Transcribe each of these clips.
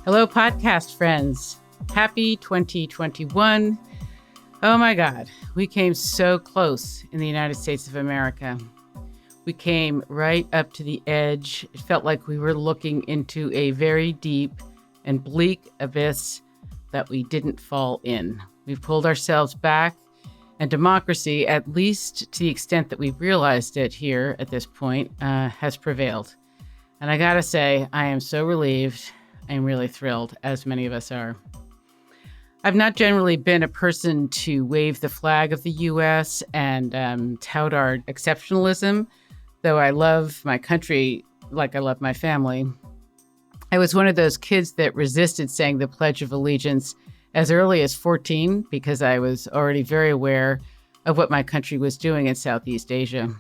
Hello, podcast friends. Happy 2021. Oh my God, we came so close in the United States of America. We came right up to the edge. It felt like we were looking into a very deep and bleak abyss that we didn't fall in. We've pulled ourselves back, and democracy, at least to the extent that we've realized it here at this point, has prevailed. And I gotta say, I am so relieved. I'm really thrilled, as many of us are. I've not generally been a person to wave the flag of the U.S. and tout our exceptionalism, though I love my country like I love my family. I was one of those kids that resisted saying the Pledge of Allegiance as early as 14 because I was already very aware of what my country was doing in Southeast Asia.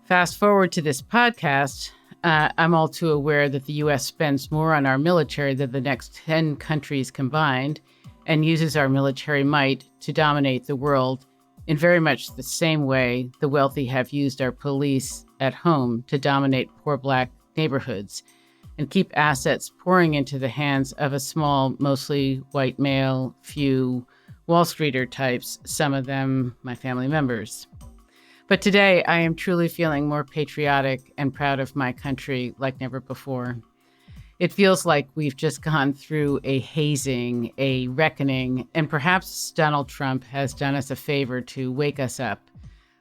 Fast forward to this podcast, I'm all too aware that the U.S. spends more on our military than the next 10 countries combined and uses our military might to dominate the world in very much the same way the wealthy have used our police at home to dominate poor Black neighborhoods and keep assets pouring into the hands of a small, mostly white male, few Wall Streeter types, some of them my family members. But today, I am truly feeling more patriotic and proud of my country like never before. It feels like we've just gone through a hazing, a reckoning, and perhaps Donald Trump has done us a favor to wake us up.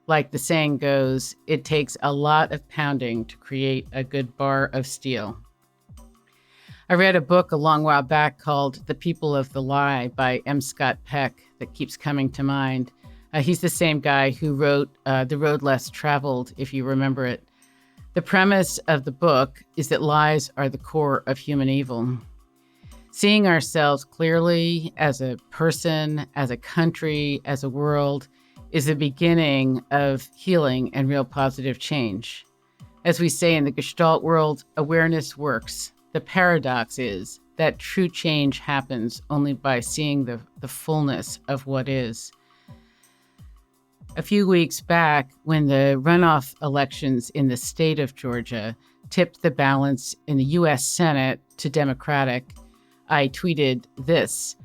Like the saying goes, it takes a lot of pounding to create a good bar of steel. I read a book a long while back called The People of the Lie by M. Scott Peck that keeps coming to mind. He's the same guy who wrote The Road Less Traveled, if you remember it. The premise of the book is that lies are the core of human evil. Seeing ourselves clearly as a person, as a country, as a world is the beginning of healing and real positive change. As we say in the Gestalt world, awareness works. The paradox is that true change happens only by seeing the fullness of what is. A few weeks back, when the runoff elections in the state of Georgia tipped the balance in the U.S. Senate to Democratic, I tweeted this: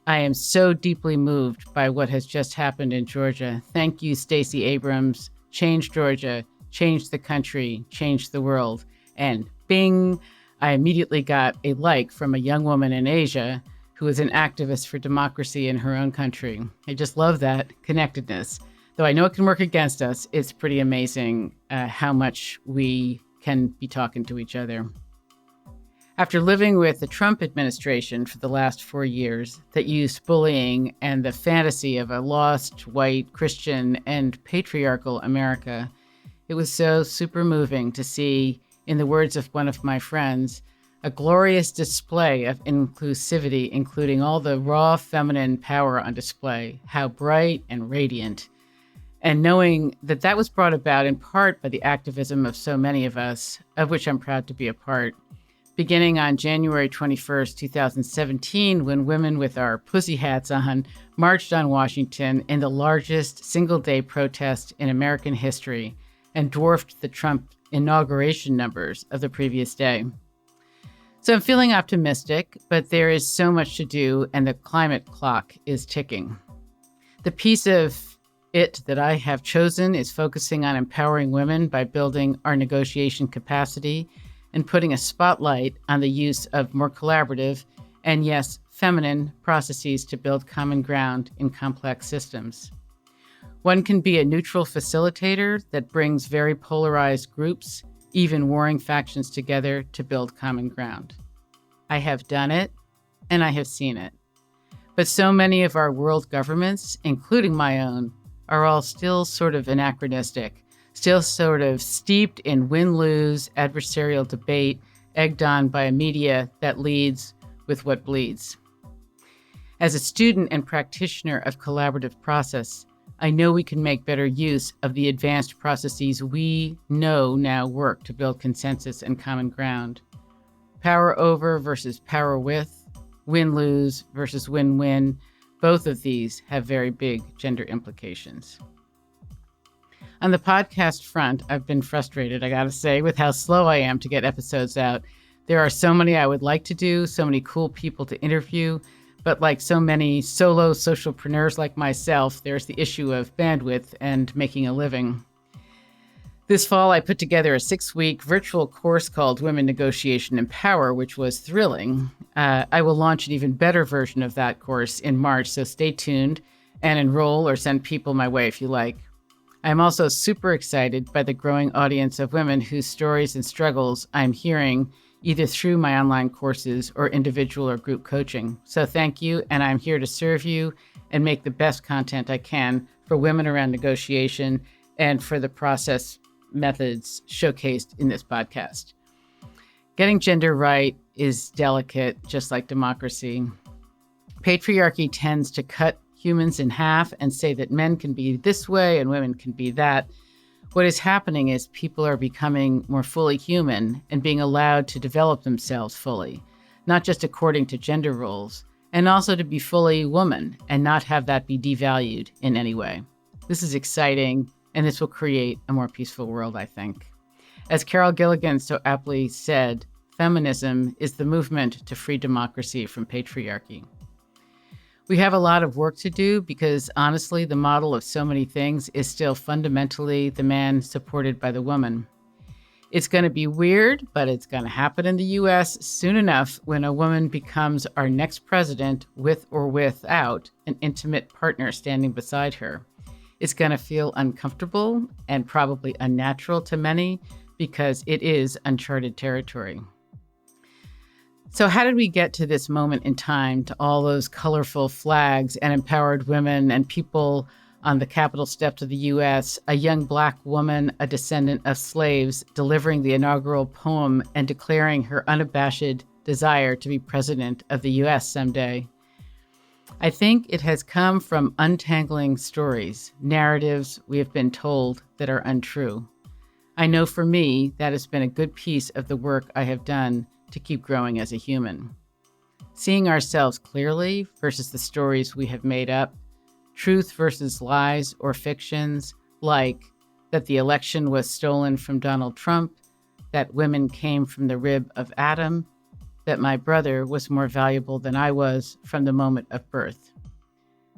"I am so deeply moved by what has just happened in Georgia. Thank you, Stacey Abrams. Change Georgia, change the country, change the world." And bing, I immediately got a like from a young woman in Asia who is an activist for democracy in her own country. I just love that connectedness. Though I know it can work against us, it's pretty amazing how much we can be talking to each other. After living with the Trump administration for the last 4 years that used bullying and the fantasy of a lost, white, Christian, and patriarchal America, it was so super moving to see, in the words of one of my friends, a glorious display of inclusivity, including all the raw feminine power on display, how bright and radiant. And knowing that that was brought about in part by the activism of so many of us, of which I'm proud to be a part, beginning on January 21st, 2017, when women with our pussy hats on marched on Washington in the largest single-day protest in American history and dwarfed the Trump inauguration numbers of the previous day. So I'm feeling optimistic, but there is so much to do and the climate clock is ticking. The piece of it that I have chosen is focusing on empowering women by building our negotiation capacity and putting a spotlight on the use of more collaborative and, yes, feminine processes to build common ground in complex systems. One can be a neutral facilitator that brings very polarized groups, even warring factions together to build common ground. I have done it, and I have seen it. But so many of our world governments, including my own, are all still sort of anachronistic, still sort of steeped in win-lose adversarial debate, egged on by a media that leads with what bleeds. As a student and practitioner of collaborative process, I know we can make better use of the advanced processes we know now work to build consensus and common ground. Power over versus power with, win-lose versus win-win, both of these have very big gender implications. On the podcast front, I've been frustrated, I gotta say, with how slow I am to get episodes out. There are so many I would like to do, so many cool people to interview, but like so many solo socialpreneurs like myself, there's the issue of bandwidth and making a living. This fall, I put together a 6-week virtual course called Women, Negotiation, and Power, which was thrilling. I will launch an even better version of that course in March, so stay tuned and enroll or send people my way if you like. I'm also super excited by the growing audience of women whose stories and struggles I'm hearing either through my online courses or individual or group coaching. So thank you, and I'm here to serve you and make the best content I can for women around negotiation and for the process methods showcased in this podcast. Getting gender right is delicate, just like democracy. Patriarchy tends to cut humans in half and say that men can be this way and women can be that. What is happening is people are becoming more fully human and being allowed to develop themselves fully, not just according to gender roles, and also to be fully woman and not have that be devalued in any way. This is exciting, and this will create a more peaceful world, I think. As Carol Gilligan so aptly said, feminism is the movement to free democracy from patriarchy. We have a lot of work to do because, honestly, the model of so many things is still fundamentally the man supported by the woman. It's going to be weird, but it's going to happen in the U.S. soon enough when a woman becomes our next president with or without an intimate partner standing beside her. It's going to feel uncomfortable and probably unnatural to many because it is uncharted territory. So how did we get to this moment in time, to all those colorful flags and empowered women and people on the Capitol steps of the U.S., a young Black woman, a descendant of slaves, delivering the inaugural poem and declaring her unabashed desire to be president of the U.S. someday? I think it has come from untangling stories, narratives we have been told that are untrue. I know for me, that has been a good piece of the work I have done to keep growing as a human. Seeing ourselves clearly versus the stories we have made up, truth versus lies or fictions, like that the election was stolen from Donald Trump, that women came from the rib of Adam, that my brother was more valuable than I was from the moment of birth.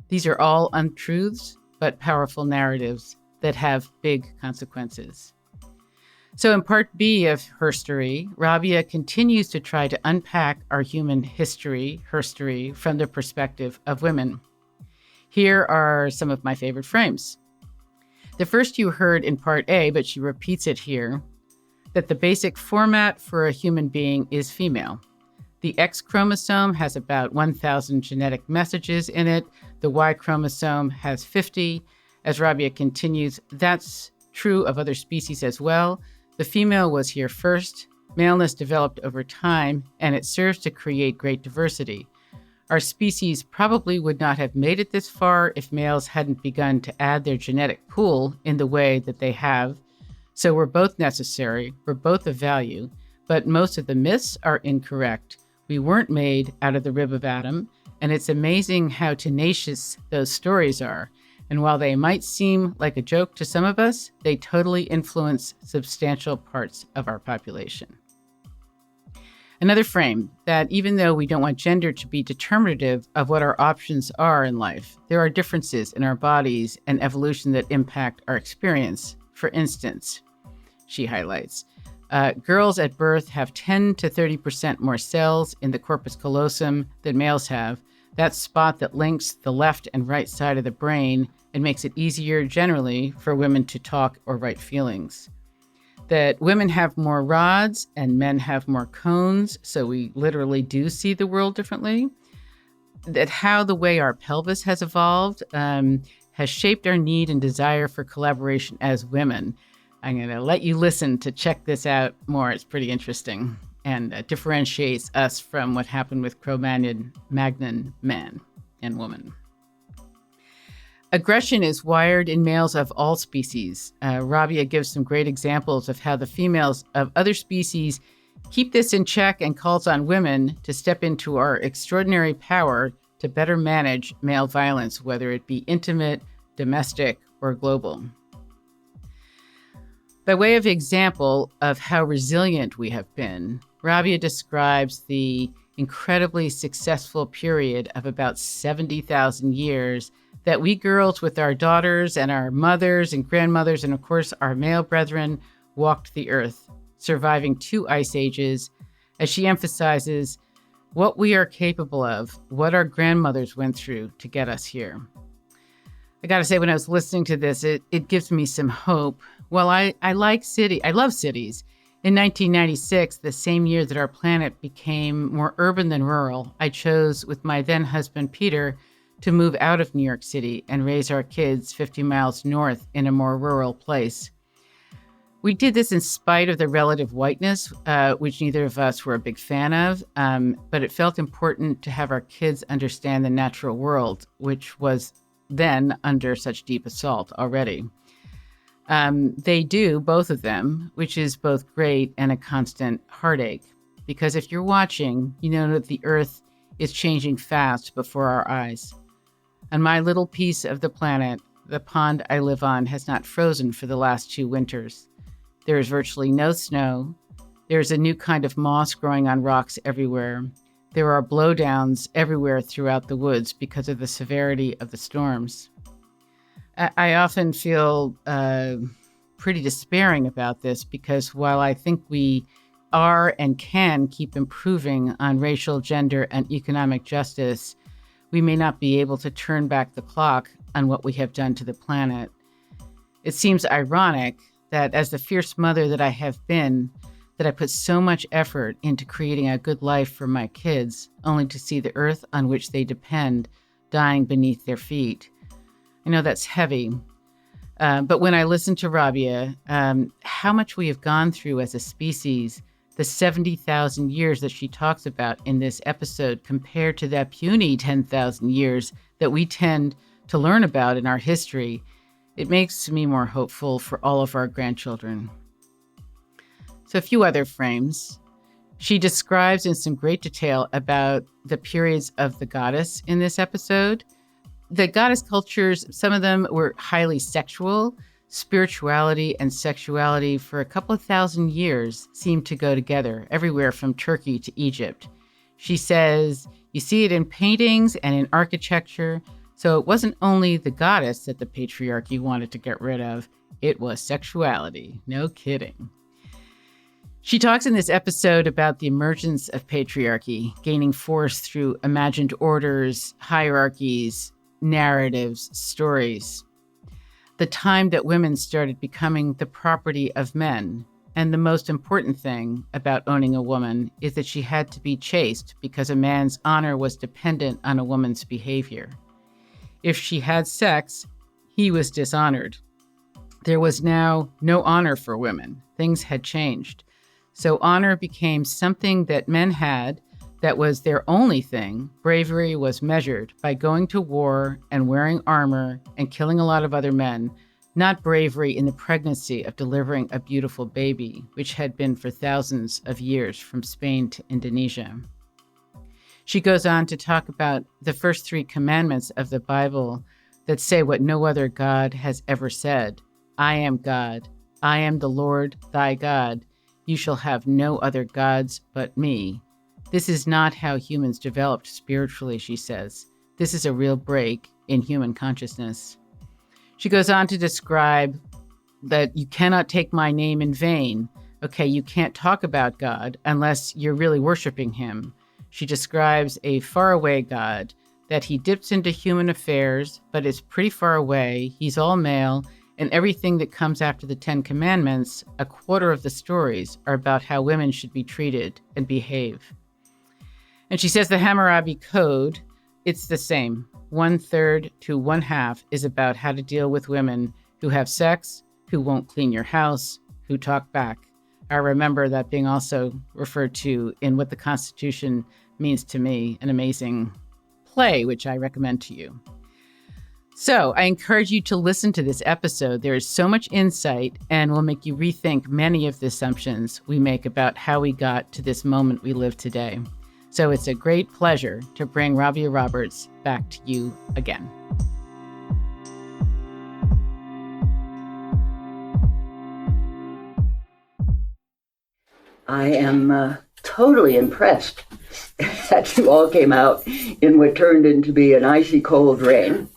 These are all untruths, but powerful narratives that have big consequences. So in part B of Herstory, Rabia continues to try to unpack our human history, Herstory, from the perspective of women. Here are some of my favorite frames. The first you heard in part A, but she repeats it here, that the basic format for a human being is female. The X chromosome has about 1,000 genetic messages in it. The Y chromosome has 50. As Rabia continues, that's true of other species as well. The female was here first. Maleness developed over time, and it serves to create great diversity. Our species probably would not have made it this far if males hadn't begun to add their genetic pool in the way that they have. So we're both necessary, we're both of value, but most of the myths are incorrect. We weren't made out of the rib of Adam, and it's amazing how tenacious those stories are. And while they might seem like a joke to some of us, they totally influence substantial parts of our population. Another frame, that even though we don't want gender to be determinative of what our options are in life, there are differences in our bodies and evolution that impact our experience. For instance, she highlights, girls at birth have 10 to 30% more cells in the corpus callosum than males have. That spot that links the left and right side of the brain and makes it easier generally for women to talk or write feelings. That women have more rods and men have more cones, so we literally do see the world differently. That how the way our pelvis has evolved has shaped our need and desire for collaboration as women. I'm going to let you listen to check this out more. It's pretty interesting and differentiates us from what happened with Cro-Magnon man and woman. Aggression is wired in males of all species. Rabia gives some great examples of how the females of other species keep this in check and calls on women to step into our extraordinary power to better manage male violence, whether it be intimate, domestic, or global. By way of example of how resilient we have been, Rabia describes the incredibly successful period of about 70,000 years that we girls with our daughters and our mothers and grandmothers and, of course, our male brethren walked the earth, surviving 2 ice ages, as she emphasizes what we are capable of, what our grandmothers went through to get us here. I got to say, when I was listening to this, it gives me some hope. Well, I love cities. In 1996, the same year that our planet became more urban than rural, I chose with my then husband, Peter, to move out of New York City and raise our kids 50 miles north in a more rural place. We did this in spite of the relative whiteness, which neither of us were a big fan of, but it felt important to have our kids understand the natural world, which was then under such deep assault already. They do, both of them, which is both great and a constant heartache. Because if you're watching, you know that the earth is changing fast before our eyes. On my little piece of the planet, the pond I live on has not frozen for the last 2 winters. There is virtually no snow. There's a new kind of moss growing on rocks everywhere. There are blowdowns everywhere throughout the woods because of the severity of the storms. I often feel pretty despairing about this because while I think we are and can keep improving on racial, gender, and economic justice, we may not be able to turn back the clock on what we have done to the planet. It seems ironic that as the fierce mother that I have been, that I put so much effort into creating a good life for my kids, only to see the earth on which they depend dying beneath their feet. I know that's heavy, but when I listen to Rabia, how much we have gone through as a species, the 70,000 years that she talks about in this episode compared to that puny 10,000 years that we tend to learn about in our history, it makes me more hopeful for all of our grandchildren. So a few other frames. She describes in some great detail about the periods of the goddess in this episode. The goddess cultures, some of them were highly sexual. Spirituality and sexuality for a couple of thousand years seemed to go together, everywhere from Turkey to Egypt. She says, you see it in paintings and in architecture. So it wasn't only the goddess that the patriarchy wanted to get rid of, it was sexuality. No kidding. She talks in this episode about the emergence of patriarchy, gaining force through imagined orders, hierarchies, narratives, stories. The time that women started becoming the property of men. And the most important thing about owning a woman is that she had to be chaste because a man's honor was dependent on a woman's behavior. If she had sex, he was dishonored. There was now no honor for women. Things had changed. So honor became something that men had that was their only thing. Bravery was measured by going to war and wearing armor and killing a lot of other men, not bravery in the pregnancy of delivering a beautiful baby, which had been for thousands of years from Spain to Indonesia. She goes on to talk about the first 3 commandments of the Bible that say what no other God has ever said. I am God. I am the Lord thy God. You shall have no other gods but me. This is not how humans developed spiritually, she says. This is a real break in human consciousness. She goes on to describe that you cannot take my name in vain. Okay, you can't talk about God unless you're really worshiping him. She describes a faraway God, that he dips into human affairs, but is pretty far away. He's all male, and everything that comes after the 10 Commandments, a quarter of the stories are about how women should be treated and behave. And she says the Hammurabi Code, it's the same. 1/3 to 1/2 is about how to deal with women who have sex, who won't clean your house, who talk back. I remember that being also referred to in What the Constitution Means to Me, an amazing play, which I recommend to you. So I encourage you to listen to this episode. There is so much insight and will make you rethink many of the assumptions we make about how we got to this moment we live today. So it's a great pleasure to bring Rabia Roberts back to you again. I am totally impressed that you all came out in what turned into be an icy cold rain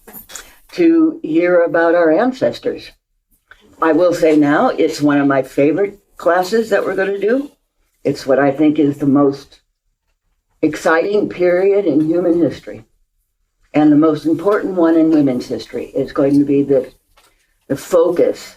to hear about our ancestors. I will say now, it's one of my favorite classes that we're going to do. It's what I think is the most exciting period in human history. And the most important one in women's history is going to be the focus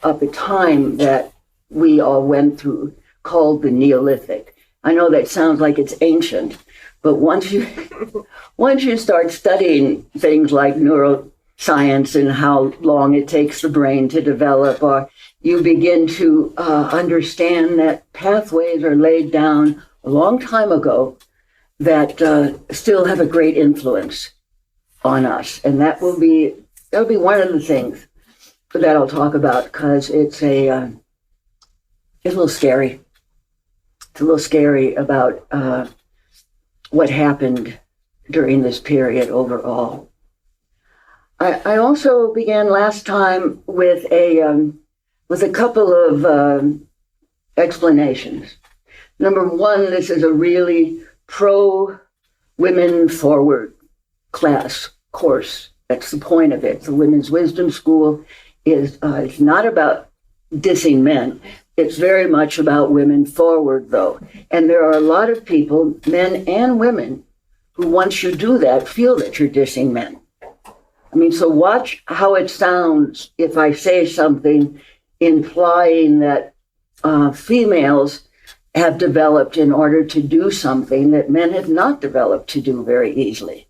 of the time that we all went through, called the Neolithic. I know that sounds like it's ancient, but once you start studying things like neuroscience and how long it takes the brain to develop, or you begin to understand that pathways are laid down a long time ago that still have a great influence on us. And that'll be one of the things that I'll talk about, because it's a little scary. It's a little scary about what happened during this period overall. I also began last time with a couple of explanations. Number one, this is a really pro-women forward course. That's the point of it. The Women's Wisdom School is it's not about dissing men. It's very much about women forward, though. And there are a lot of people, men and women, who once you do that, feel that you're dissing men. I mean, so watch how it sounds if I say something implying that females have developed in order to do something that men have not developed to do very easily.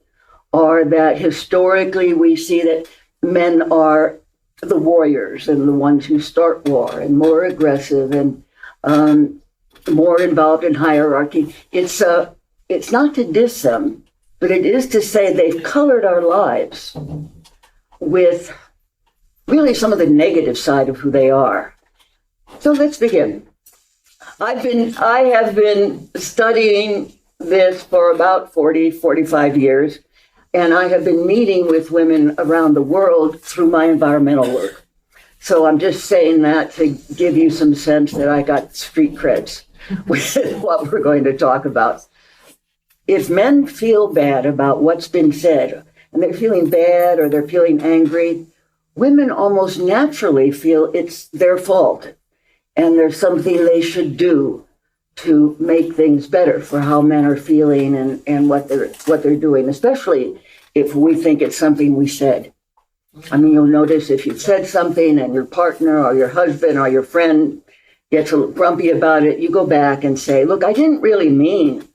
Or that historically we see that men are the warriors and the ones who start war and more aggressive and more involved in hierarchy. It's not to diss them, but it is to say they've colored our lives with really some of the negative side of who they are. So let's begin. I have been studying this for about 45 years, and I have been meeting with women around the world through my environmental work. So I'm just saying that to give you some sense that I got street creds with what we're going to talk about. If men feel bad about what's been said, and they're feeling bad or they're feeling angry, women almost naturally feel it's their fault. And there's something they should do to make things better for how men are feeling and what they're doing, especially if we think it's something we said. I mean, you'll notice if you've said something and your partner or your husband or your friend gets a little grumpy about it, you go back and say, look, I didn't really mean.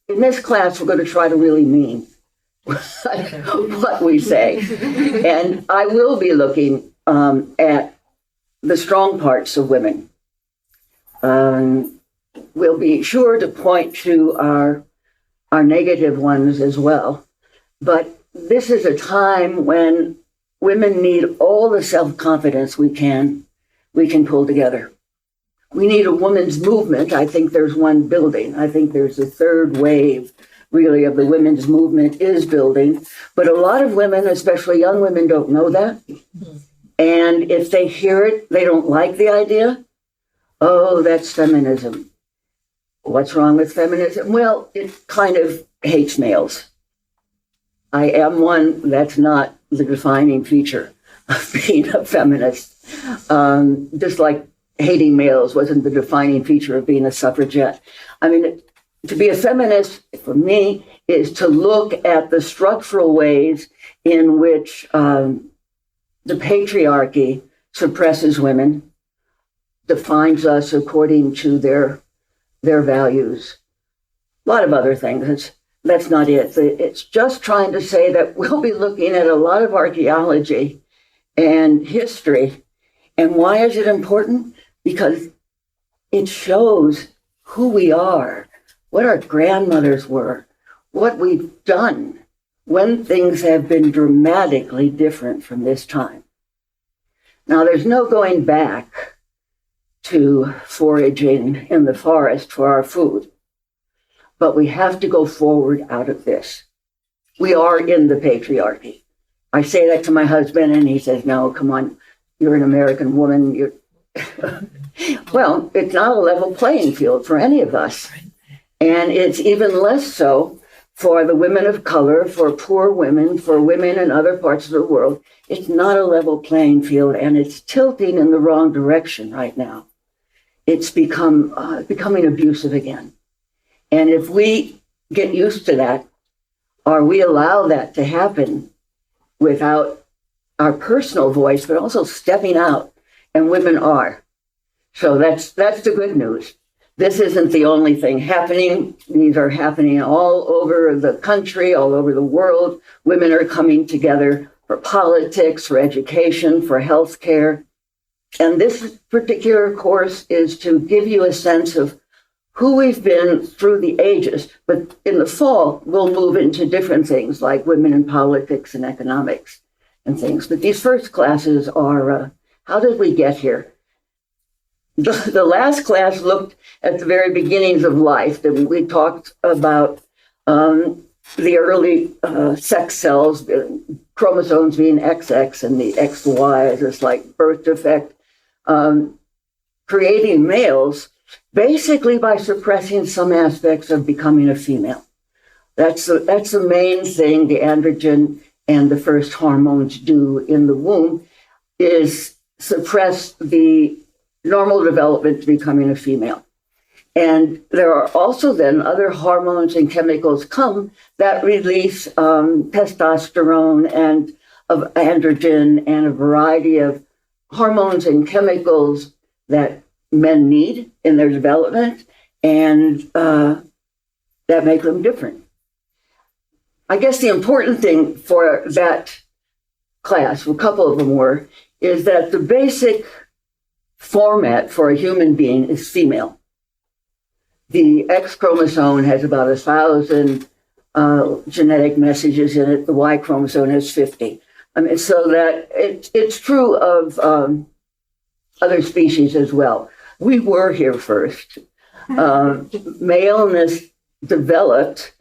In this class, we're going to try to really mean what we say. And I will be looking at the strong parts of women. We'll be sure to point to our negative ones as well. But this is a time when women need all the self-confidence we can pull together. We need a women's movement. I think there's one building. I think there's a third wave, really, of the women's movement is building. But a lot of women, especially young women, don't know that. And if they hear it, they don't like the idea. Oh, that's feminism. What's wrong with feminism? Well, it kind of hates males. I am one. That's not the defining feature of being a feminist. Just like hating males wasn't the defining feature of being a suffragette. I mean, to be a feminist, for me, is to look at the structural ways in which the patriarchy suppresses women, defines us according to their values. A lot of other things. That's not it. It's just trying to say that we'll be looking at a lot of archaeology and history. And why is it important? Because it shows who we are, what our grandmothers were, what we've done when things have been dramatically different from this time. Now, there's no going back to foraging in the forest for our food, but we have to go forward out of this. We are in the patriarchy. I say that to my husband, and he says, no, come on, you're an American woman. Well, it's not a level playing field for any of us. And it's even less so for the women of color, for poor women, for women in other parts of the world. It's not a level playing field, and it's tilting in the wrong direction right now. It's becoming abusive again. And if we get used to that, or we allow that to happen without our personal voice, but also stepping out, and women are. So that's the good news. This isn't the only thing happening. These are happening all over the country, all over the world. Women are coming together for politics, for education, for healthcare. And this particular course is to give you a sense of who we've been through the ages. But in the fall, we'll move into different things like women in politics and economics and things. But these first classes are, how did we get here? The last class looked at the very beginnings of life. And we talked about the early sex cells, the chromosomes being XX and the XY, this like birth defect, creating males basically by suppressing some aspects of becoming a female. That's the main thing the androgen and the first hormones do in the womb, is suppress the normal development to becoming a female. And there are also then other hormones and chemicals come that release testosterone and of androgen and a variety of hormones and chemicals that men need in their development, and that make them different. I guess the important thing for that class, a couple of them were, is that the basic format for a human being is female. The X chromosome has about 1,000 genetic messages in it. The Y chromosome has 50. I mean, so that it's true of other species as well. We were here first. Maleness developed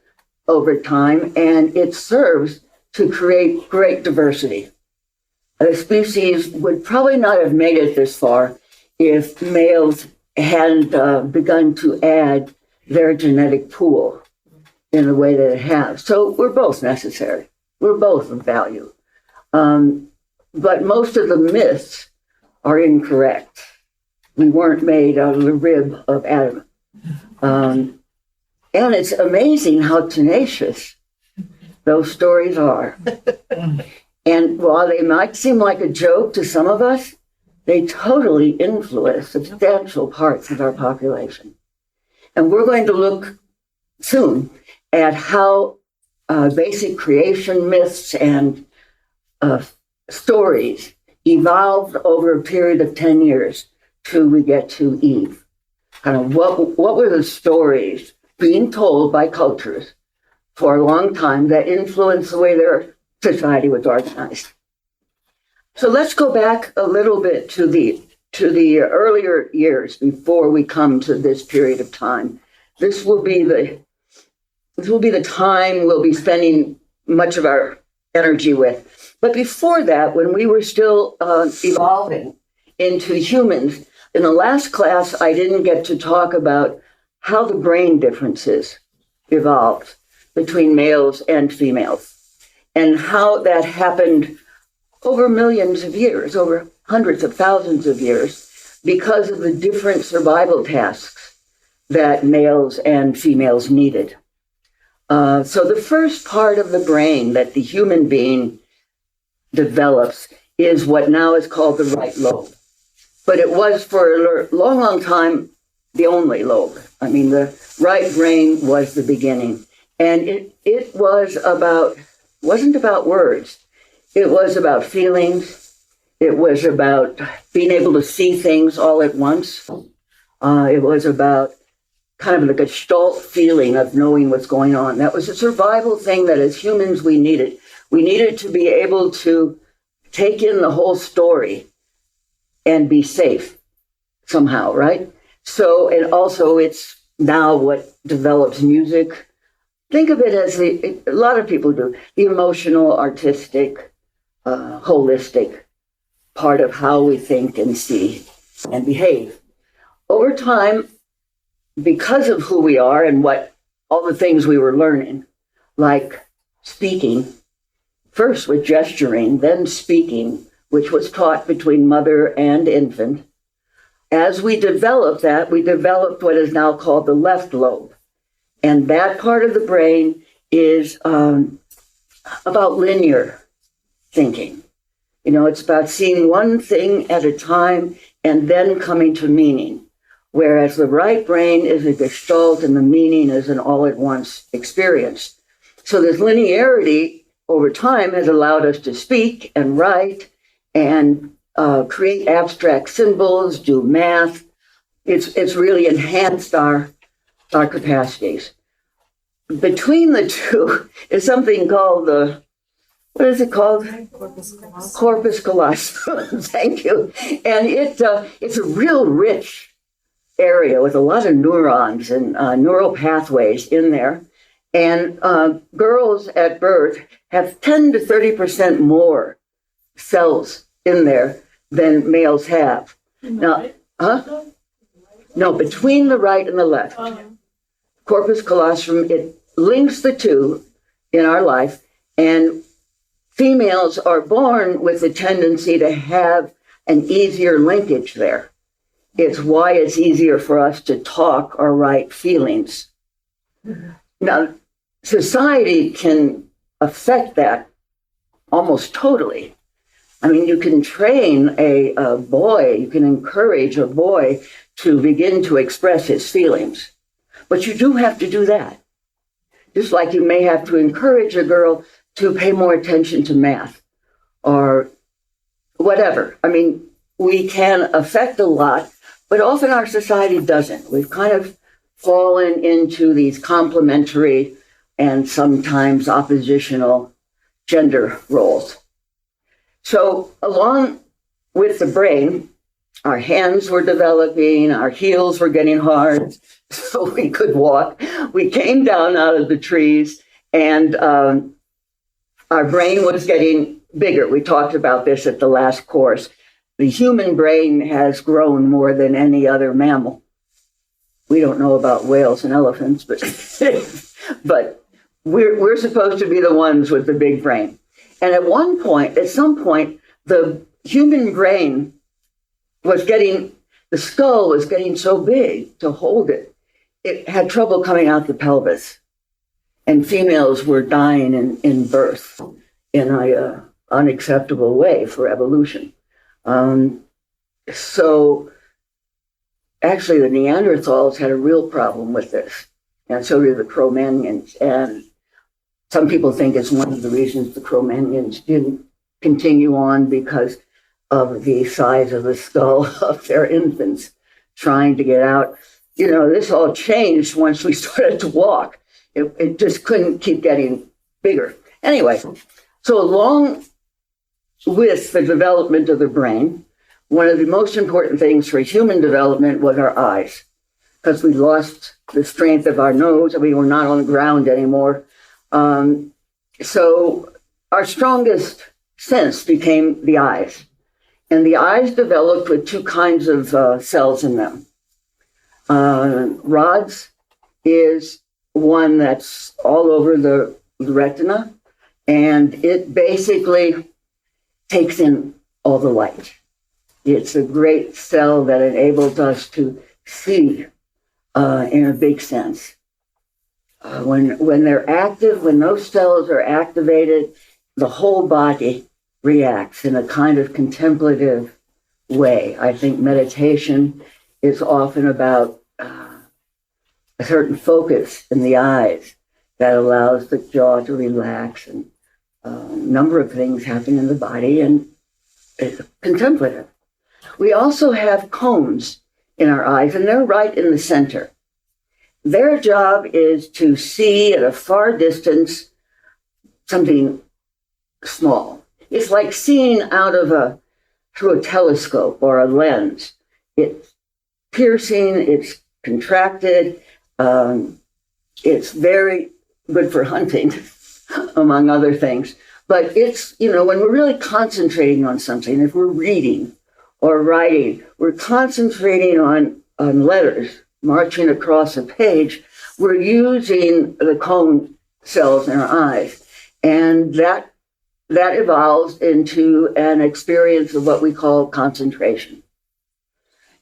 over time, and it serves to create great diversity. The species would probably not have made it this far if males hadn't begun to add their genetic pool in the way that it has. So we're both necessary. We're both of value. But most of the myths are incorrect. We weren't made out of the rib of Adam. And it's amazing how tenacious those stories are. And while they might seem like a joke to some of us, they totally influence substantial parts of our population. And we're going to look soon at how basic creation myths and stories evolved over a period of 10 years till we get to Eve. Kind of what were the stories being told by cultures for a long time that influenced the way their society was organized. So let's go back a little bit to the earlier years before we come to this period of time. This will be the time we'll be spending much of our energy with. But before that, when we were still evolving into humans, in the last class, I didn't get to talk about how the brain differences evolved between males and females, and how that happened over millions of years, over hundreds of thousands of years, because of the different survival tasks that males and females needed. So the first part of the brain that the human being develops is what now is called the right lobe. But it was for a long, long time the only lobe. I mean, the right brain was the beginning. And it wasn't about words. It was about feelings. It was about being able to see things all at once. It was about kind of the gestalt feeling of knowing what's going on. That was a survival thing that as humans we needed. We needed to be able to take in the whole story and be safe somehow, right? So, and also it's now what develops music. Think of it as a lot of people do, the emotional, artistic, holistic part of how we think and see. and behave. Over time, because of who we are and what all the things we were learning, like speaking, first with gesturing, then speaking, which was taught between mother and infant. As we developed that, we developed what is now called the left lobe. And that part of the brain is about linear thinking. You know, it's about seeing one thing at a time and then coming to meaning. Whereas the right brain is a gestalt and the meaning is an all-at-once experience. So this linearity over time has allowed us to speak and write and create abstract symbols, do math. It's really enhanced our capacities. Between the two is something called what is it called? Corpus callosum. Thank you. And it's a real rich area with a lot of neurons and neural pathways in there. And girls at birth have 10 to 30% more cells in there than males have. Now, No, between the right and the left. Corpus callosum, it links the two in our life, and females are born with a tendency to have an easier linkage there. It's why it's easier for us to talk or write feelings. Now, society can affect that almost totally. I mean, you can train a boy, you can encourage a boy to begin to express his feelings. But you do have to do that. Just like you may have to encourage a girl to pay more attention to math or whatever. I mean, we can affect a lot, but often our society doesn't. We've kind of fallen into these complementary and sometimes oppositional gender roles. So along with the brain, our hands were developing, our heels were getting hard, so we could walk. We came down out of the trees, and our brain was getting bigger. We talked about this at the last course. The human brain has grown more than any other mammal. We don't know about whales and elephants, but we're supposed to be the ones with the big brain. And at some point, the human brain the skull was getting so big to hold it. It had trouble coming out the pelvis. And females were dying in birth in an unacceptable way for evolution. So actually, the Neanderthals had a real problem with this. And so did the Cro-Magnons. And some people think it's one of the reasons the Cro-Magnons didn't continue on, because of the size of the skull of their infants trying to get out. You know, this all changed once we started to walk. It just couldn't keep getting bigger. Anyway, so along with the development of the brain, one of the most important things for human development was our eyes, because we lost the strength of our nose. We were not on the ground anymore. So our strongest sense became the eyes. And the eyes developed with two kinds of cells in them. Rods is one that's all over the retina, and it basically takes in all the light. It's a great cell that enables us to see in a big sense. When they're active, when those cells are activated, the whole body reacts in a kind of contemplative way. I think meditation is often about a certain focus in the eyes that allows the jaw to relax, and a number of things happen in the body, and it's contemplative. We also have cones in our eyes, and they're right in the center. Their job is to see at a far distance something small. It's like seeing through a telescope or a lens. It's piercing, it's contracted, it's very good for hunting, among other things. But it's, when we're really concentrating on something, if we're reading or writing. We're concentrating on letters marching across a page. We're using the cone cells in our eyes. And that evolves into an experience of what we call concentration.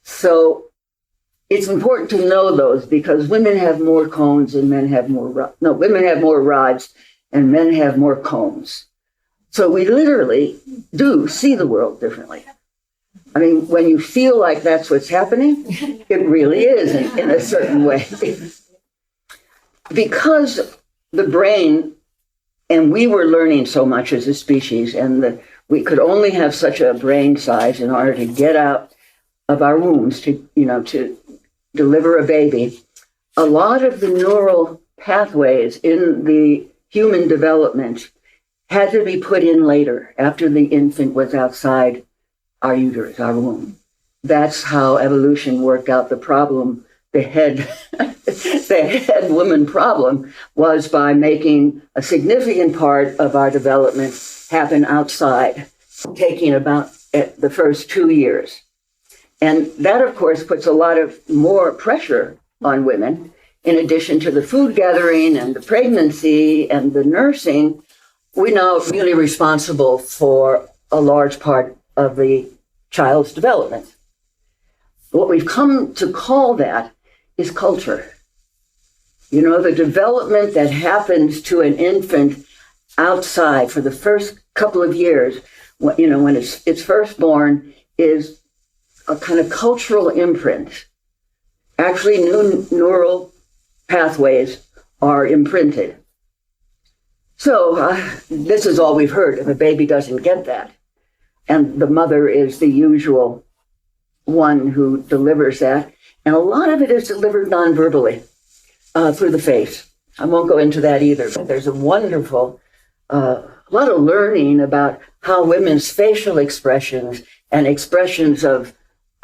So it's important to know those because women have more cones and men have more, women have more rods and men have more cones. So we literally do see the world differently. I mean, when you feel like that's what's happening, it really is in a certain way. Because the brain, and we were learning so much as a species, and we could only have such a brain size in order to get out of our wombs to deliver a baby. A lot of the neural pathways in the human development had to be put in later, after the infant was outside our uterus, our womb. That's how evolution worked out the problem. The head woman problem was by making a significant part of our development happen outside, taking about the first 2 years. And that, of course, puts a lot of more pressure on women, in addition to the food gathering and the pregnancy and the nursing. We're now really responsible for a large part of the child's development. What we've come to call that is culture. You know, the development that happens to an infant outside for the first couple of years, when it's first born, is a kind of cultural imprint. Actually, new neural pathways are imprinted. So this is all we've heard. If a baby doesn't get that, and the mother is the usual one who delivers that, and a lot of it is delivered non-verbally through the face. I won't go into that either, but there's a wonderful lot of learning about how women's facial expressions and expressions of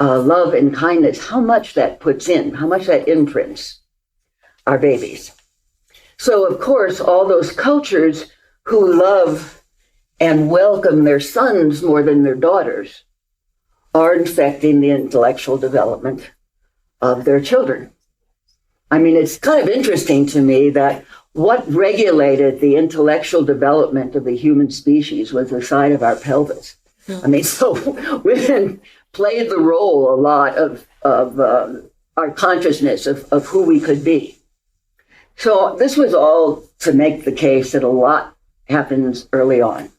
love and kindness, how much that puts in, how much that imprints our babies. So, of course, all those cultures who love and welcome their sons more than their daughters are infecting the intellectual development of their children. I mean, it's kind of interesting to me that what regulated the intellectual development of the human species was the side of our pelvis. I mean, so women played the role a lot of our consciousness of who we could be. So this was all to make the case that a lot happens early on.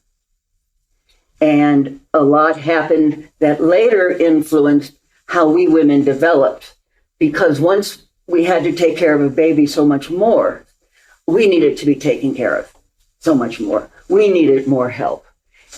And a lot happened that later influenced how we women developed. Because once we had to take care of a baby so much more, we needed to be taken care of so much more. We needed more help.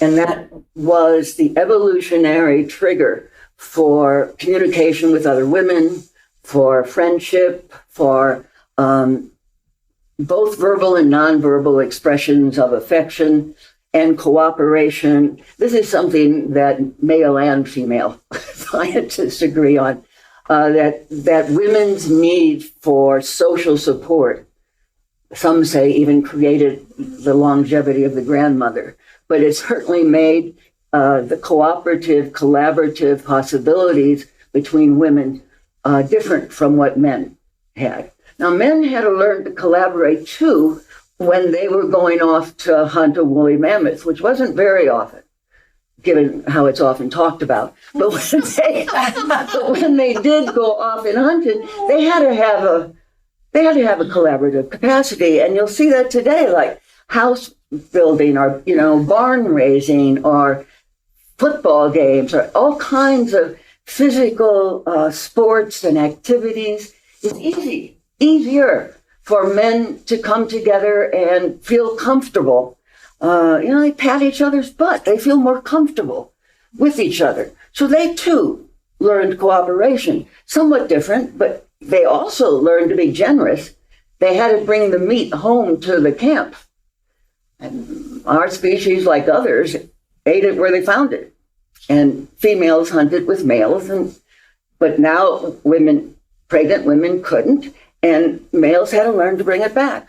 And that was the evolutionary trigger for communication with other women, for friendship, for both verbal and nonverbal expressions of affection and cooperation. This is something that male and female scientists agree on, that women's need for social support, some say even created the longevity of the grandmother, but it certainly made the cooperative, collaborative possibilities between women different from what men had. Now, men had to learn to collaborate too when they were going off to hunt a woolly mammoth, which wasn't very often, given how it's often talked about. But when they did go off and hunted, they had to have a collaborative capacity, and you'll see that today, like house building, or barn raising, or football games, or all kinds of physical sports and activities. It's easier for men to come together and feel comfortable. They pat each other's butt. They feel more comfortable with each other. So they too learned cooperation, somewhat different, but they also learned to be generous. They had to bring the meat home to the camp. And our species, like others, ate it where they found it. And females hunted with males, but now pregnant women couldn't, and males had to learn to bring it back.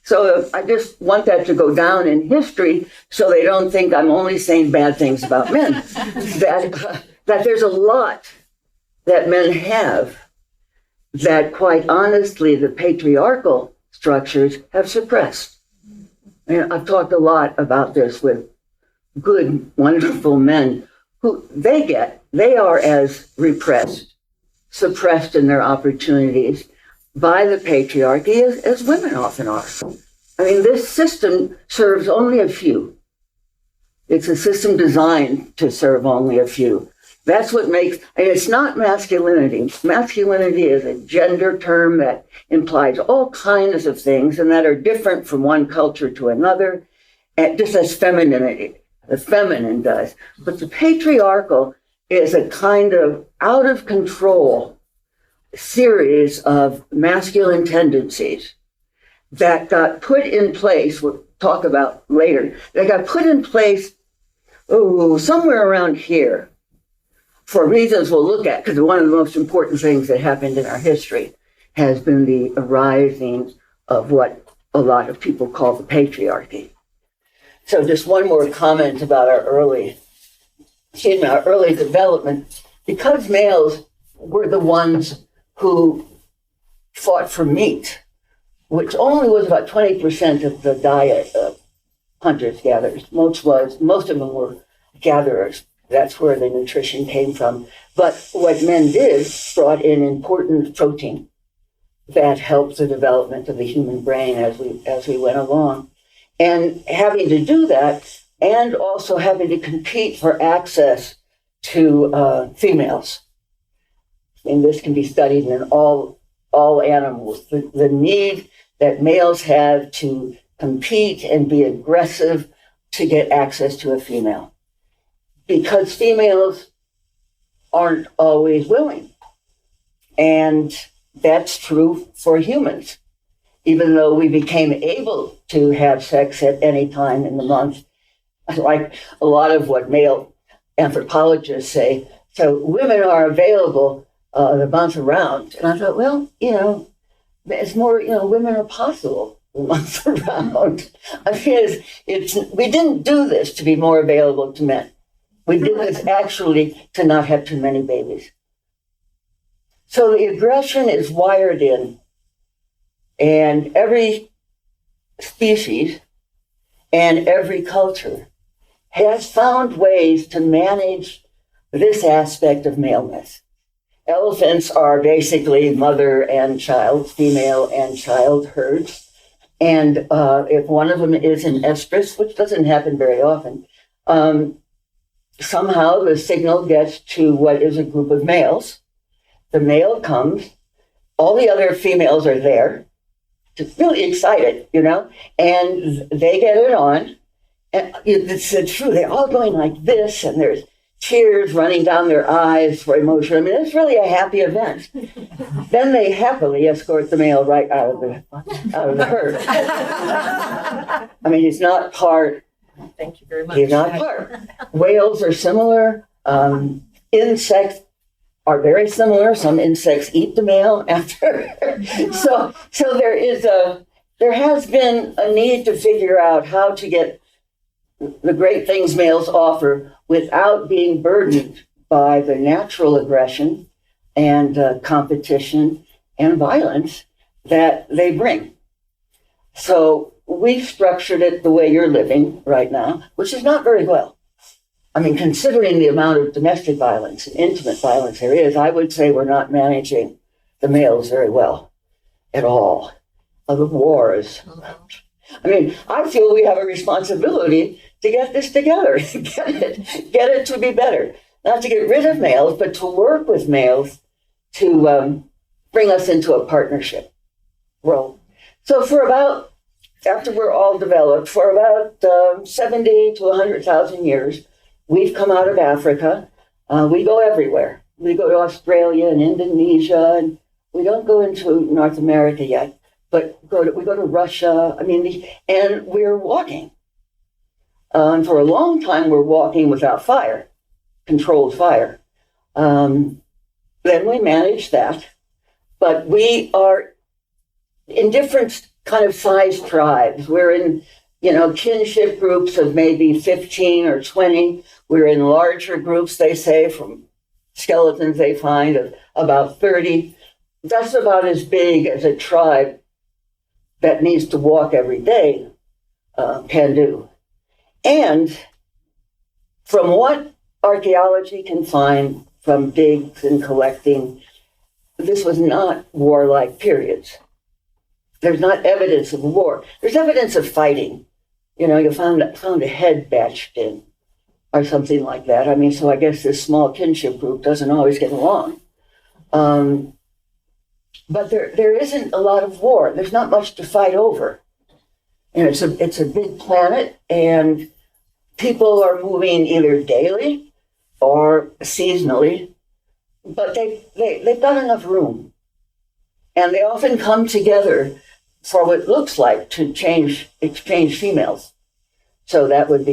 So I just want that to go down in history so they don't think I'm only saying bad things about men. that there's a lot that men have that, quite honestly, the patriarchal structures have suppressed. And I've talked a lot about this with good, wonderful men who they are as repressed, suppressed in their opportunities by the patriarchy as women often are. I mean, this system serves only a few. It's a system designed to serve only a few. That's what makes, and it's not masculinity. Masculinity is a gender term that implies all kinds of things and that are different from one culture to another, and just as femininity, the feminine does. But the patriarchal is a kind of out of control series of masculine tendencies that got put in place, we'll talk about later, that got put in place somewhere around here for reasons we'll look at, because one of the most important things that happened in our history has been the arising of what a lot of people call the patriarchy. So just one more comment about our early development. Because males were the ones who fought for meat, which only was about 20% of the diet of hunters-gatherers. Most of them were gatherers. That's where the nutrition came from. But what men did brought in important protein that helped the development of the human brain as we went along. And having to do that, and also having to compete for access to females. And this can be studied in all animals. The need that males have to compete and be aggressive to get access to a female. Because females aren't always willing. And that's true for humans. Even though we became able to have sex at any time in the month, like a lot of what male anthropologists say, so women are available the month around. And I thought, well, it's more, women are possible the month around. I mean, we didn't do this to be more available to men. We did this actually to not have too many babies. So the aggression is wired in, and every species and every culture has found ways to manage this aspect of maleness. Elephants are basically mother and child, female and child herds. And if one of them is in estrus, which doesn't happen very often, somehow the signal gets to what is a group of males. The male comes, all the other females are there, just really excited, and they get it on. And it's true, they're all going like this, and there's tears running down their eyes for emotion. I mean, it's really a happy event. Then they happily escort the male right out of the herd. I mean, he's not part. Thank you very much. He's not part. Whales are similar. Insects are very similar. Some insects eat the male after. So there has been a need to figure out how to get the great things males offer without being burdened by the natural aggression and competition and violence that they bring. So we've structured it the way you're living right now, which is not very well. I mean, considering the amount of domestic violence and intimate violence there is, I would say we're not managing the males very well at all. The wars. I mean, I feel we have a responsibility to get this together, get it to be better. Not to get rid of males, but to work with males to bring us into a partnership role. So after we're all developed, for about 70 to 100,000 years, we've come out of Africa. We go everywhere. We go to Australia and Indonesia, and we don't go into North America yet, but we go to Russia. I mean, and we're walking. And for a long time, we're walking without fire, controlled fire. Then we manage that. But we are in different kind of size tribes. We're in, kinship groups of maybe 15 or 20. We're in larger groups, they say, from skeletons they find of about 30. That's about as big as a tribe that needs to walk every day can do. And from what archaeology can find from digs and collecting, this was not warlike periods. There's not evidence of war. There's evidence of fighting. You know, you found a head batched in or something like that. I mean, so I guess this small kinship group doesn't always get along. But there isn't a lot of war. There's not much to fight over. And it's a big planet, and people are moving either daily or seasonally, but they've got enough room. And they often come together for what looks like to exchange females. So that would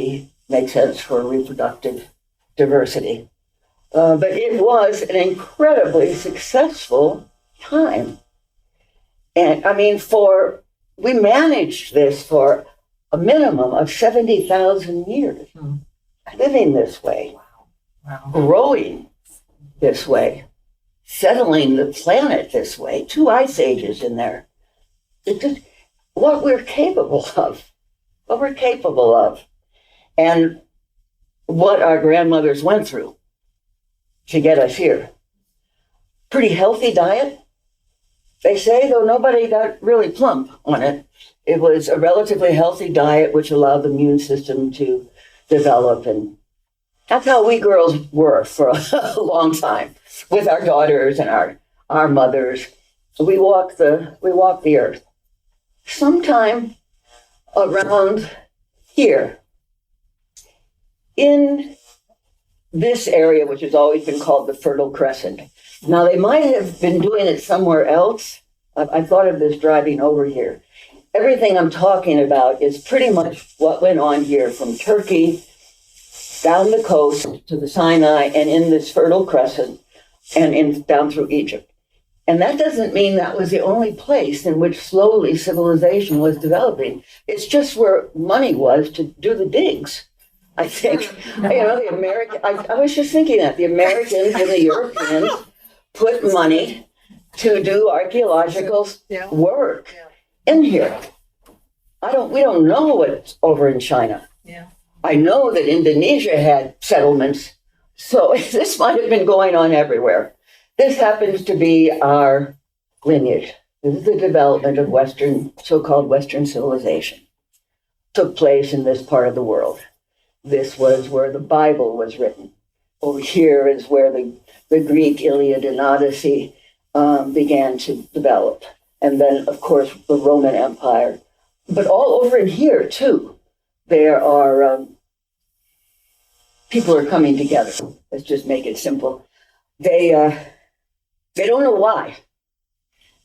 make sense for reproductive diversity. But it was an incredibly successful time. And I mean, we managed this for a minimum of 70,000 years, living this way, growing this way, settling the planet this way, 2 ice ages in there. It's just what we're capable of, and what our grandmothers went through to get us here. Pretty healthy diet, they say, though nobody got really plump on it. It was a relatively healthy diet which allowed the immune system to develop, and that's how we girls were for a long time with our daughters and our mothers. We walk the earth. Sometime around here, in this area, which has always been called the Fertile Crescent. Now, they might have been doing it somewhere else. I thought of this driving over here. Everything I'm talking about is pretty much what went on here from Turkey down the coast to the Sinai and in this Fertile Crescent and down through Egypt. And that doesn't mean that was the only place in which slowly civilization was developing. It's just where money was to do the digs, I think. I was just thinking that the Americans and the Europeans put money to do archaeological work in here. We don't know what's over in China. Yeah. I know that Indonesia had settlements, so this might have been going on everywhere. This happens to be our lineage. This is the development of so-called Western civilization. Took place in this part of the world. This was where the Bible was written. Over here is where the Greek Iliad and Odyssey began to develop. And then, of course, the Roman Empire. But all over in here, too, there are people are coming together. Let's just make it simple. They don't know why.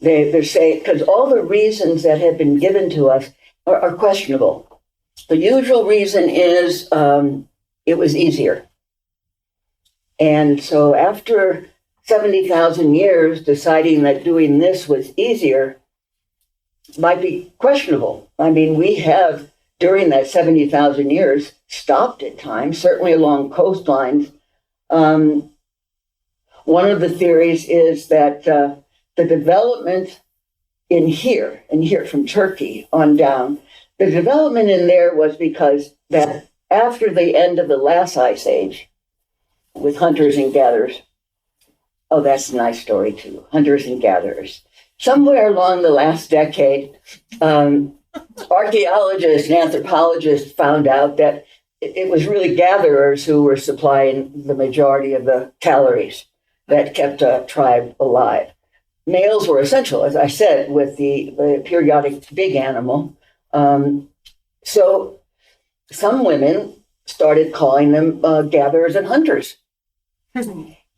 They're saying, because all the reasons that have been given to us are questionable. The usual reason is it was easier. And so after 70,000 years, deciding that doing this was easier might be questionable. I mean, we have, during that 70,000 years, stopped at times, certainly along coastlines. One of the theories is that the development in here from Turkey on down, the development in there was because that after the end of the last ice age, with hunters and gatherers, oh, that's a nice story too, hunters and gatherers. Somewhere along the last decade, archaeologists and anthropologists found out that it was really gatherers who were supplying the majority of the calories that kept a tribe alive. Males were essential, as I said, with the periodic big animal. So some women started calling them gatherers and hunters.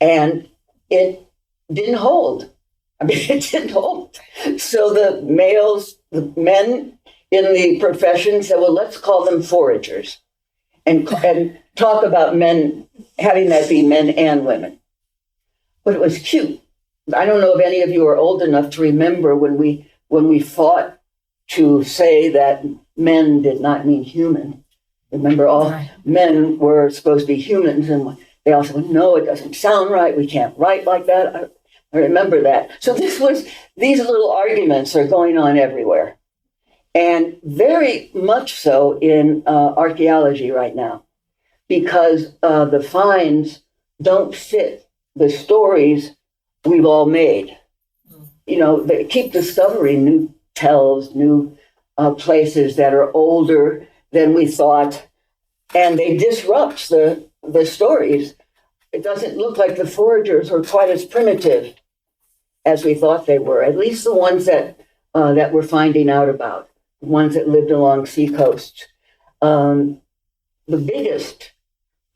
And it didn't hold. I mean, it didn't hold. So the men in the profession said, well, let's call them foragers and talk about men, having that be men and women. But it was cute. I don't know if any of you are old enough to remember when we fought to say that men did not mean human. Remember, all men were supposed to be humans, and They also went, no, it doesn't sound right. We can't write like that. I remember that. So these little arguments are going on everywhere. And very much so in archaeology right now, because the finds don't fit the stories we've all made. They keep discovering new tells, new places that are older than we thought, and they disrupt the stories. It doesn't look like the foragers were quite as primitive as we thought they were, at least the ones that we're finding out about, the ones that lived along seacoasts. The biggest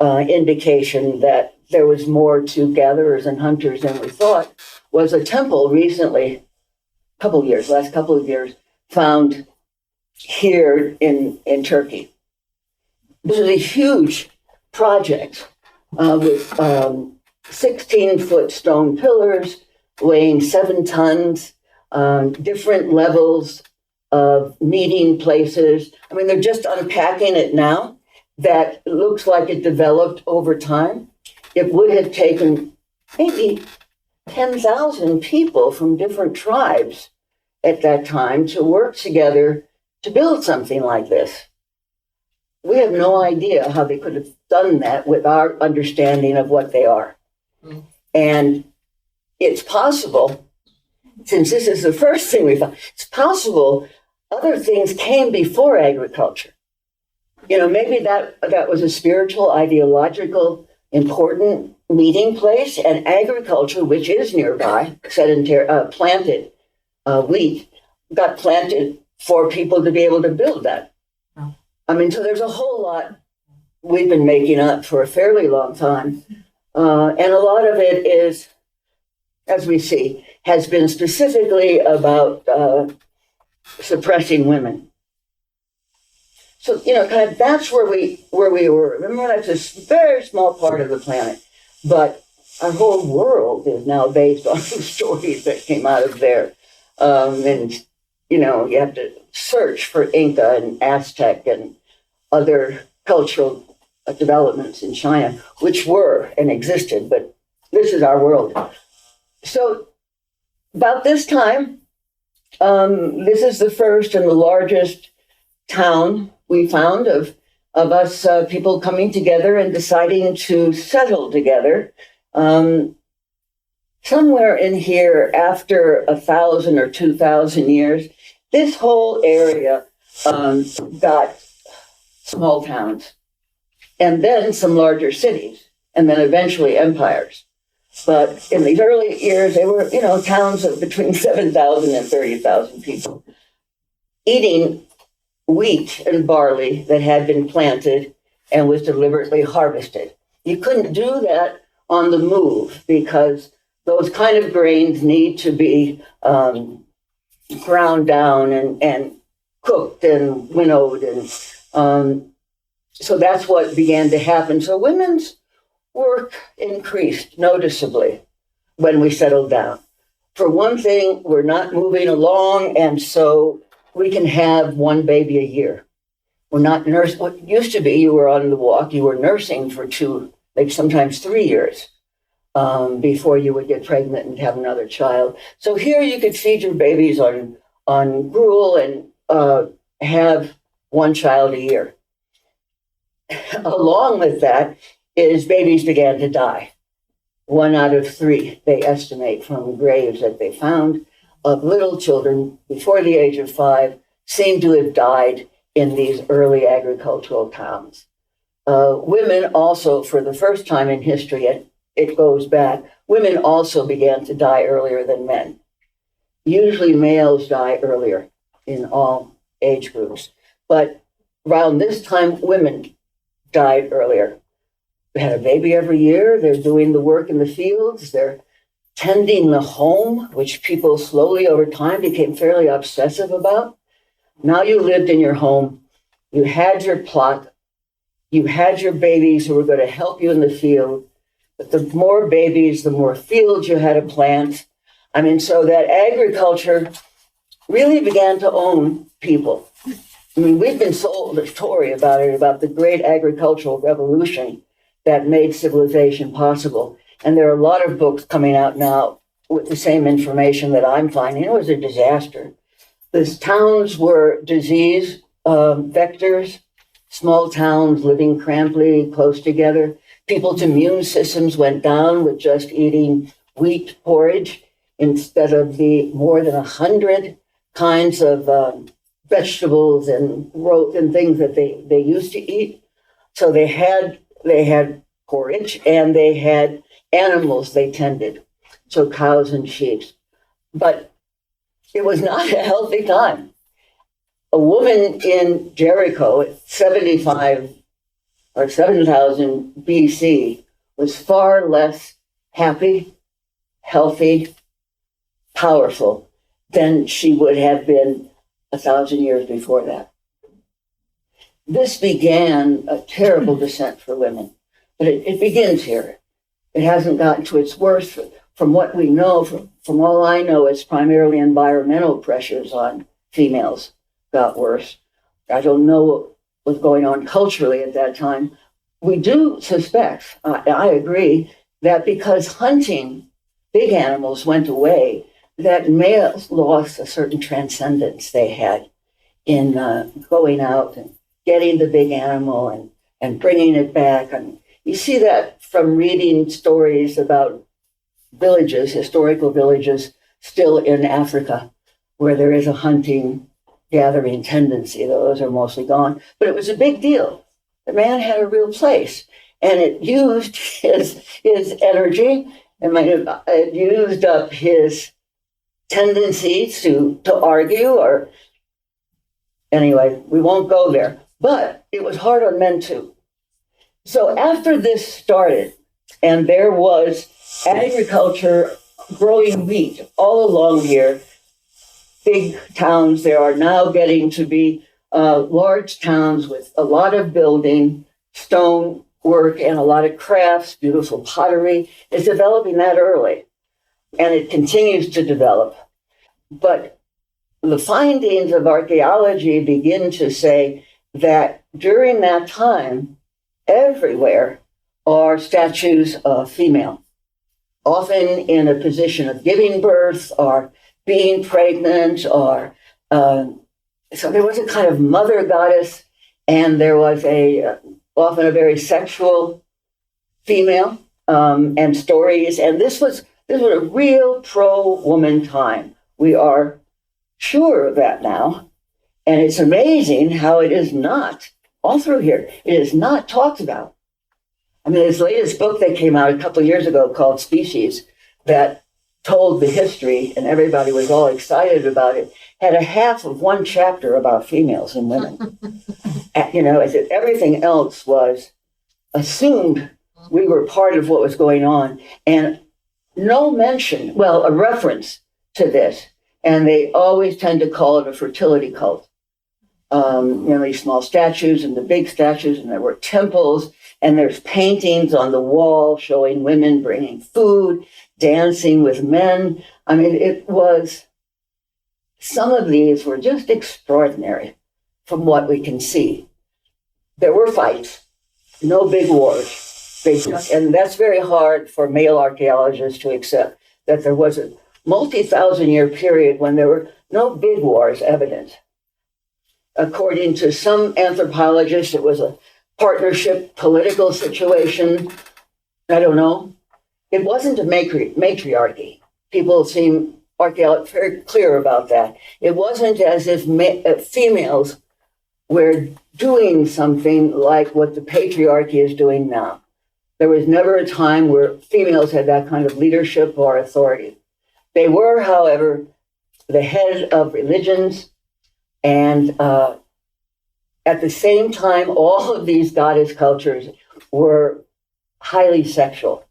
indication that there was more to gatherers and hunters than we thought was a temple recently, last couple of years, found here in Turkey. This is a huge project with 16-foot stone pillars weighing 7 tons, different levels of meeting places. I mean, they're just unpacking it now. That looks like it developed over time. It would have taken maybe 10,000 people from different tribes at that time to work together to build something like this. We have no idea how they could have done that with our understanding of what they are. Mm. And it's possible, since this is the first thing we found, it's possible other things came before agriculture. Maybe that was a spiritual, ideological, important meeting place, and agriculture, which is nearby, planted wheat, got planted for people to be able to build that. Oh. So there's a whole lot we've been making up for a fairly long time. And a lot of it is, as we see, has been specifically about suppressing women. So, kind of that's where we were. Remember, that's a very small part of the planet. But our whole world is now based on the stories that came out of there. You have to search for Inca and Aztec and other cultural developments in China, which were and existed, but this is our world. So about this time, this is the first and the largest town we found of us people coming together and deciding to settle together. Somewhere in here, after 1,000 or 2,000 years, this whole area got small towns, and then some larger cities, and then eventually empires. But in these early years, they were, towns of between 7,000 and 30,000 people, eating wheat and barley that had been planted and was deliberately harvested. You couldn't do that on the move because those kind of grains need to be ground down and cooked and winnowed. And so that's what began to happen. So women's work increased noticeably when we settled down. For one thing, we're not moving along, and so we can have one baby a year. We're not nursing. What used to be, you were on the walk, you were nursing for 2, maybe sometimes 3 years before you would get pregnant and have another child. So here you could feed your babies on gruel and have one child a year. Along with that is babies began to die. 1 out of 3, they estimate, from graves that they found of little children before the age of 5 seem to have died in these early agricultural towns. Women also, for the first time in history, and it goes back, women also began to die earlier than men. Usually males die earlier in all age groups, but around this time, women died earlier. They had a baby every year. They're doing the work in the fields. They're tending the home, which people slowly over time became fairly obsessive about. Now you lived in your home. You had your plot. You had your babies who were going to help you in the field. But the more babies, the more fields you had to plant. So that agriculture really began to own people. We've been sold a story about it, about the great agricultural revolution that made civilization possible. And there are a lot of books coming out now with the same information that I'm finding. It was a disaster. The towns were disease vectors, small towns living crampedly close together. People's immune systems went down with just eating wheat porridge instead of the more than 100 kinds of vegetables and things that they used to eat. So they had porridge, and they had animals they tended, so cows and sheep. But it was not a healthy time. A woman in Jericho at 75 or 7,000 BC was far less happy, healthy, powerful than she would have been 1,000 years before that. This began a terrible descent for women, but it begins here. It hasn't gotten to its worst. From what we know, from all I know, it's primarily environmental pressures on females got worse. I don't know what was going on culturally at that time. We do suspect, I agree, that because hunting big animals went away, that males lost a certain transcendence they had in going out and getting the big animal and bringing it back. And you see that from reading stories about villages, historical villages, still in Africa, where there is a hunting, gathering tendency. Those are mostly gone. But it was a big deal. The man had a real place, and it used his energy, and it used up his tendencies to argue, or anyway, we won't go there. But it was hard on men too. So after this started, and there was agriculture growing wheat all along here, big towns, there are now getting to be large towns with a lot of building, stone work, and a lot of crafts, beautiful pottery. It's developing that early, and it continues to develop. But the findings of archaeology begin to say that during that time, everywhere are statues of female, often in a position of giving birth or being pregnant, or so there was a kind of mother goddess, and there was often a very sexual female, and stories. And this was a real pro-woman time. We are sure of that now, and it's amazing how it is not all through here. It is not talked about. I mean, this latest book that came out a couple of years ago called Species, that told the history, and everybody was all excited about it, had a half of one chapter about females and women. As if everything else was assumed we were part of what was going on. And no mention, a reference to this. And they always tend to call it a fertility cult. These small statues and the big statues, and there were temples, and there's paintings on the wall showing women bringing food, dancing with men. I mean, some of these were just extraordinary from what we can see. There were fights, no big wars. And that's very hard for male archaeologists to accept, that there was a multi-thousand-year period when there were no big wars evident. According to some anthropologists, it was a partnership political situation. I don't know. It wasn't a matriarchy. People seem archaeologists very clear about that. It wasn't as if females were doing something like what the patriarchy is doing now. There was never a time where females had that kind of leadership or authority. They were, however, the head of religions, and at the same time, all of these goddess cultures were highly sexual.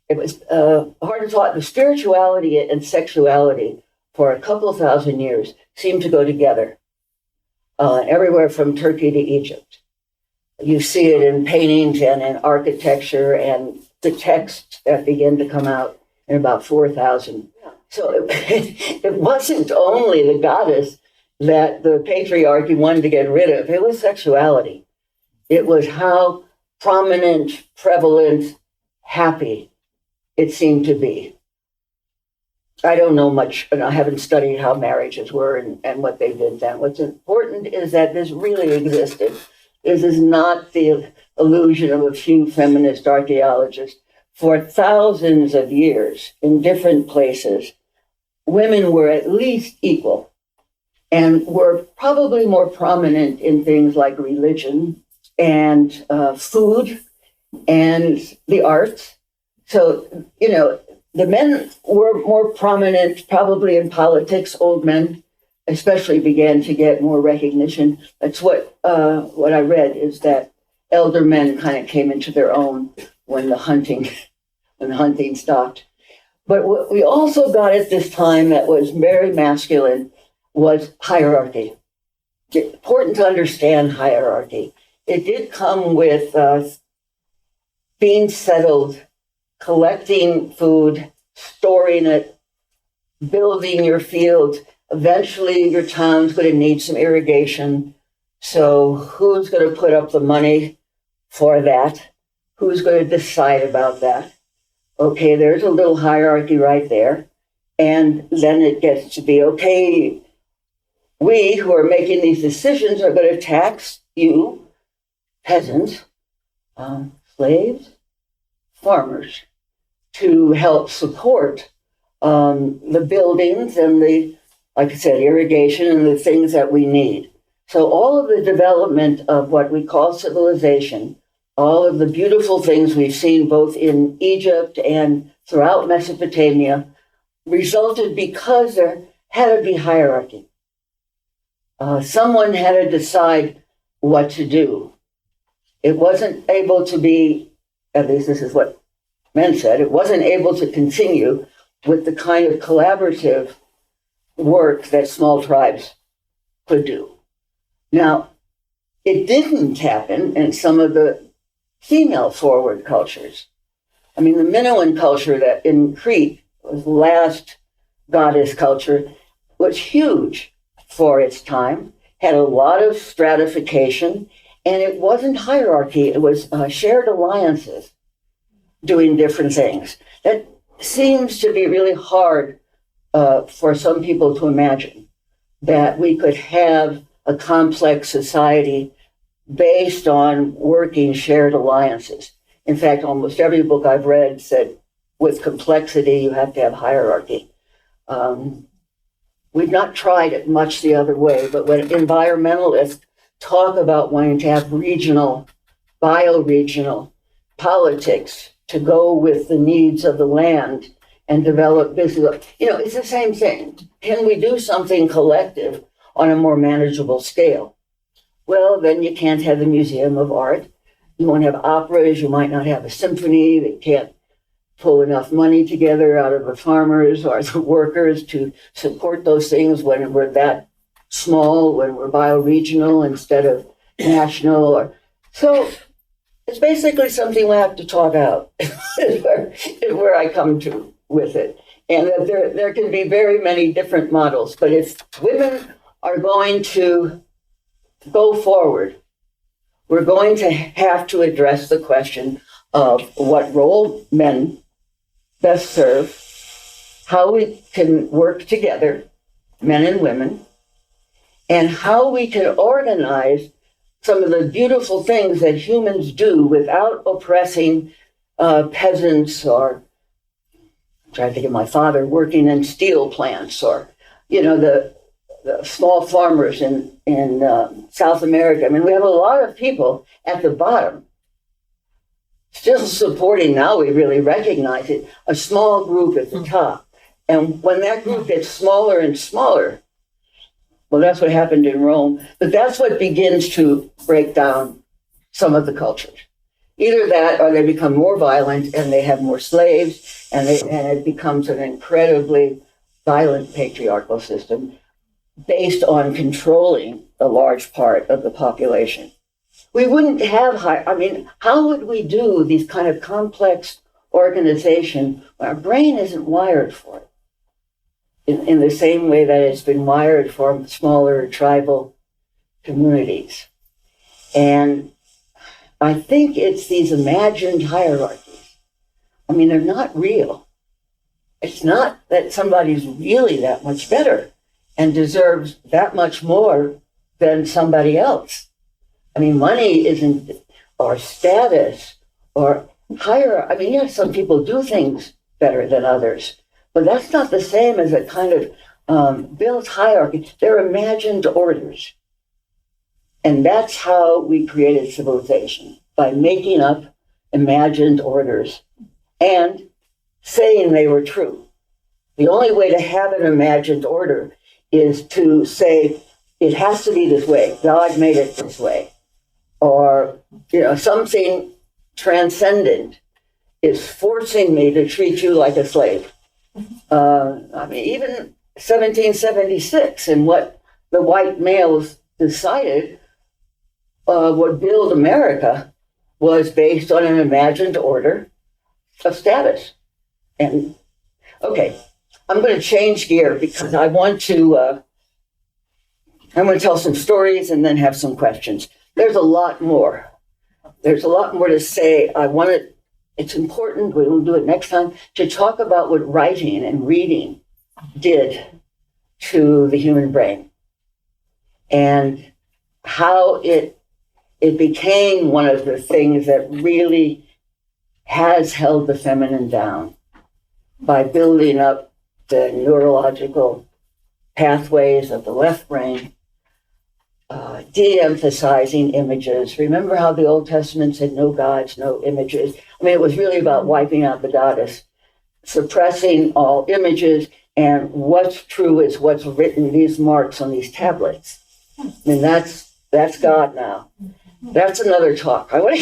It was hard to talk. The spirituality and sexuality for a couple of thousand years seemed to go together, everywhere from Turkey to Egypt. You see it in paintings and in architecture and the texts that begin to come out in about 4,000. So it wasn't only the goddess that the patriarchy wanted to get rid of. It was sexuality. It was how prominent, prevalent, happy it seemed to be. I don't know much, and I haven't studied how marriages were and what they did then. What's important is that this really existed. This is not the illusion of a few feminist archaeologists. For thousands of years, in different places, women were at least equal and were probably more prominent in things like religion and food and the arts. So, the men were more prominent probably in politics. Old men especially began to get more recognition. That's what I read, is that elder men kind of came into their own when the hunting stopped. But what we also got at this time that was very masculine was hierarchy. It's important to understand hierarchy. It did come with being settled, collecting food, storing it, building your field. Eventually, your town's going to need some irrigation. So who's going to put up the money for that? Who's going to decide about that? Okay, there's a little hierarchy right there. And then it gets to be, okay, we who are making these decisions are going to tax you, peasants, slaves, farmers, to help support the buildings and the, like I said, irrigation and the things that we need. So all of the development of what we call civilization, all of the beautiful things we've seen both in Egypt and throughout Mesopotamia, resulted because there had to be hierarchy. Someone had to decide what to do. It wasn't able to be, at least this is what men said, it wasn't able to continue with the kind of collaborative work that small tribes could do. Now, it didn't happen in some of the female-forward cultures. I mean, the Minoan culture that in Crete was the last goddess culture, was huge for its time, had a lot of stratification, and it wasn't hierarchy, it was shared alliances doing different things. That seems to be really hard for some people to imagine, that we could have a complex society based on working shared alliances. In fact, almost every book I've read said, with complexity, you have to have hierarchy. We've not tried it much the other way, but when environmentalists talk about wanting to have regional, bioregional politics to go with the needs of the land and develop business, it's the same thing. Can we do something collective on a more manageable scale? Well, then you can't have the Museum of Art. You won't have operas. You might not have a symphony. They can't pull enough money together out of the farmers or the workers to support those things when we're that small, when we're bioregional instead of national. So it's basically something we have to talk out, is where I come to with it. And that there can be very many different models. But if women are going to go forward, we're going to have to address the question of what role men best serve, how we can work together, men and women, and how we can organize some of the beautiful things that humans do without oppressing peasants, or I'm trying to think of my father working in steel plants, or, the small farmers in South America. I mean, we have a lot of people at the bottom still supporting, now we really recognize it, a small group at the top. And when that group gets smaller and smaller, well, that's what happened in Rome, but that's what begins to break down some of the cultures. Either that, or they become more violent and they have more slaves, and it becomes an incredibly violent patriarchal system based on controlling a large part of the population. We wouldn't have how would we do these kind of complex organization when our brain isn't wired for it? In the same way that it's been wired for smaller tribal communities. And I think it's these imagined hierarchies. I mean, they're not real. It's not that somebody's really that much better and deserves that much more than somebody else. I mean, money isn't, or status, or higher. I mean, yes, some people do things better than others, but that's not the same as a kind of built hierarchy. They're imagined orders. And that's how we created civilization, by making up imagined orders and saying they were true. The only way to have an imagined order is to say, it has to be this way. God made it this way. Or, something transcendent is forcing me to treat you like a slave. Even 1776 and what the white males decided would build America was based on an imagined order of status. And, okay, I'm going to change gear because I want to tell some stories and then have some questions. There's a lot more. There's a lot more to say. It's important, we will do it next time, to talk about what writing and reading did to the human brain and how it became one of the things that really has held the feminine down by building up the neurological pathways of the left brain, de-emphasizing images. Remember how the Old Testament said no gods, no images? I mean, it was really about wiping out the goddess, suppressing all images, and what's true is what's written, these marks on these tablets. I mean, that's God now. That's another talk. I want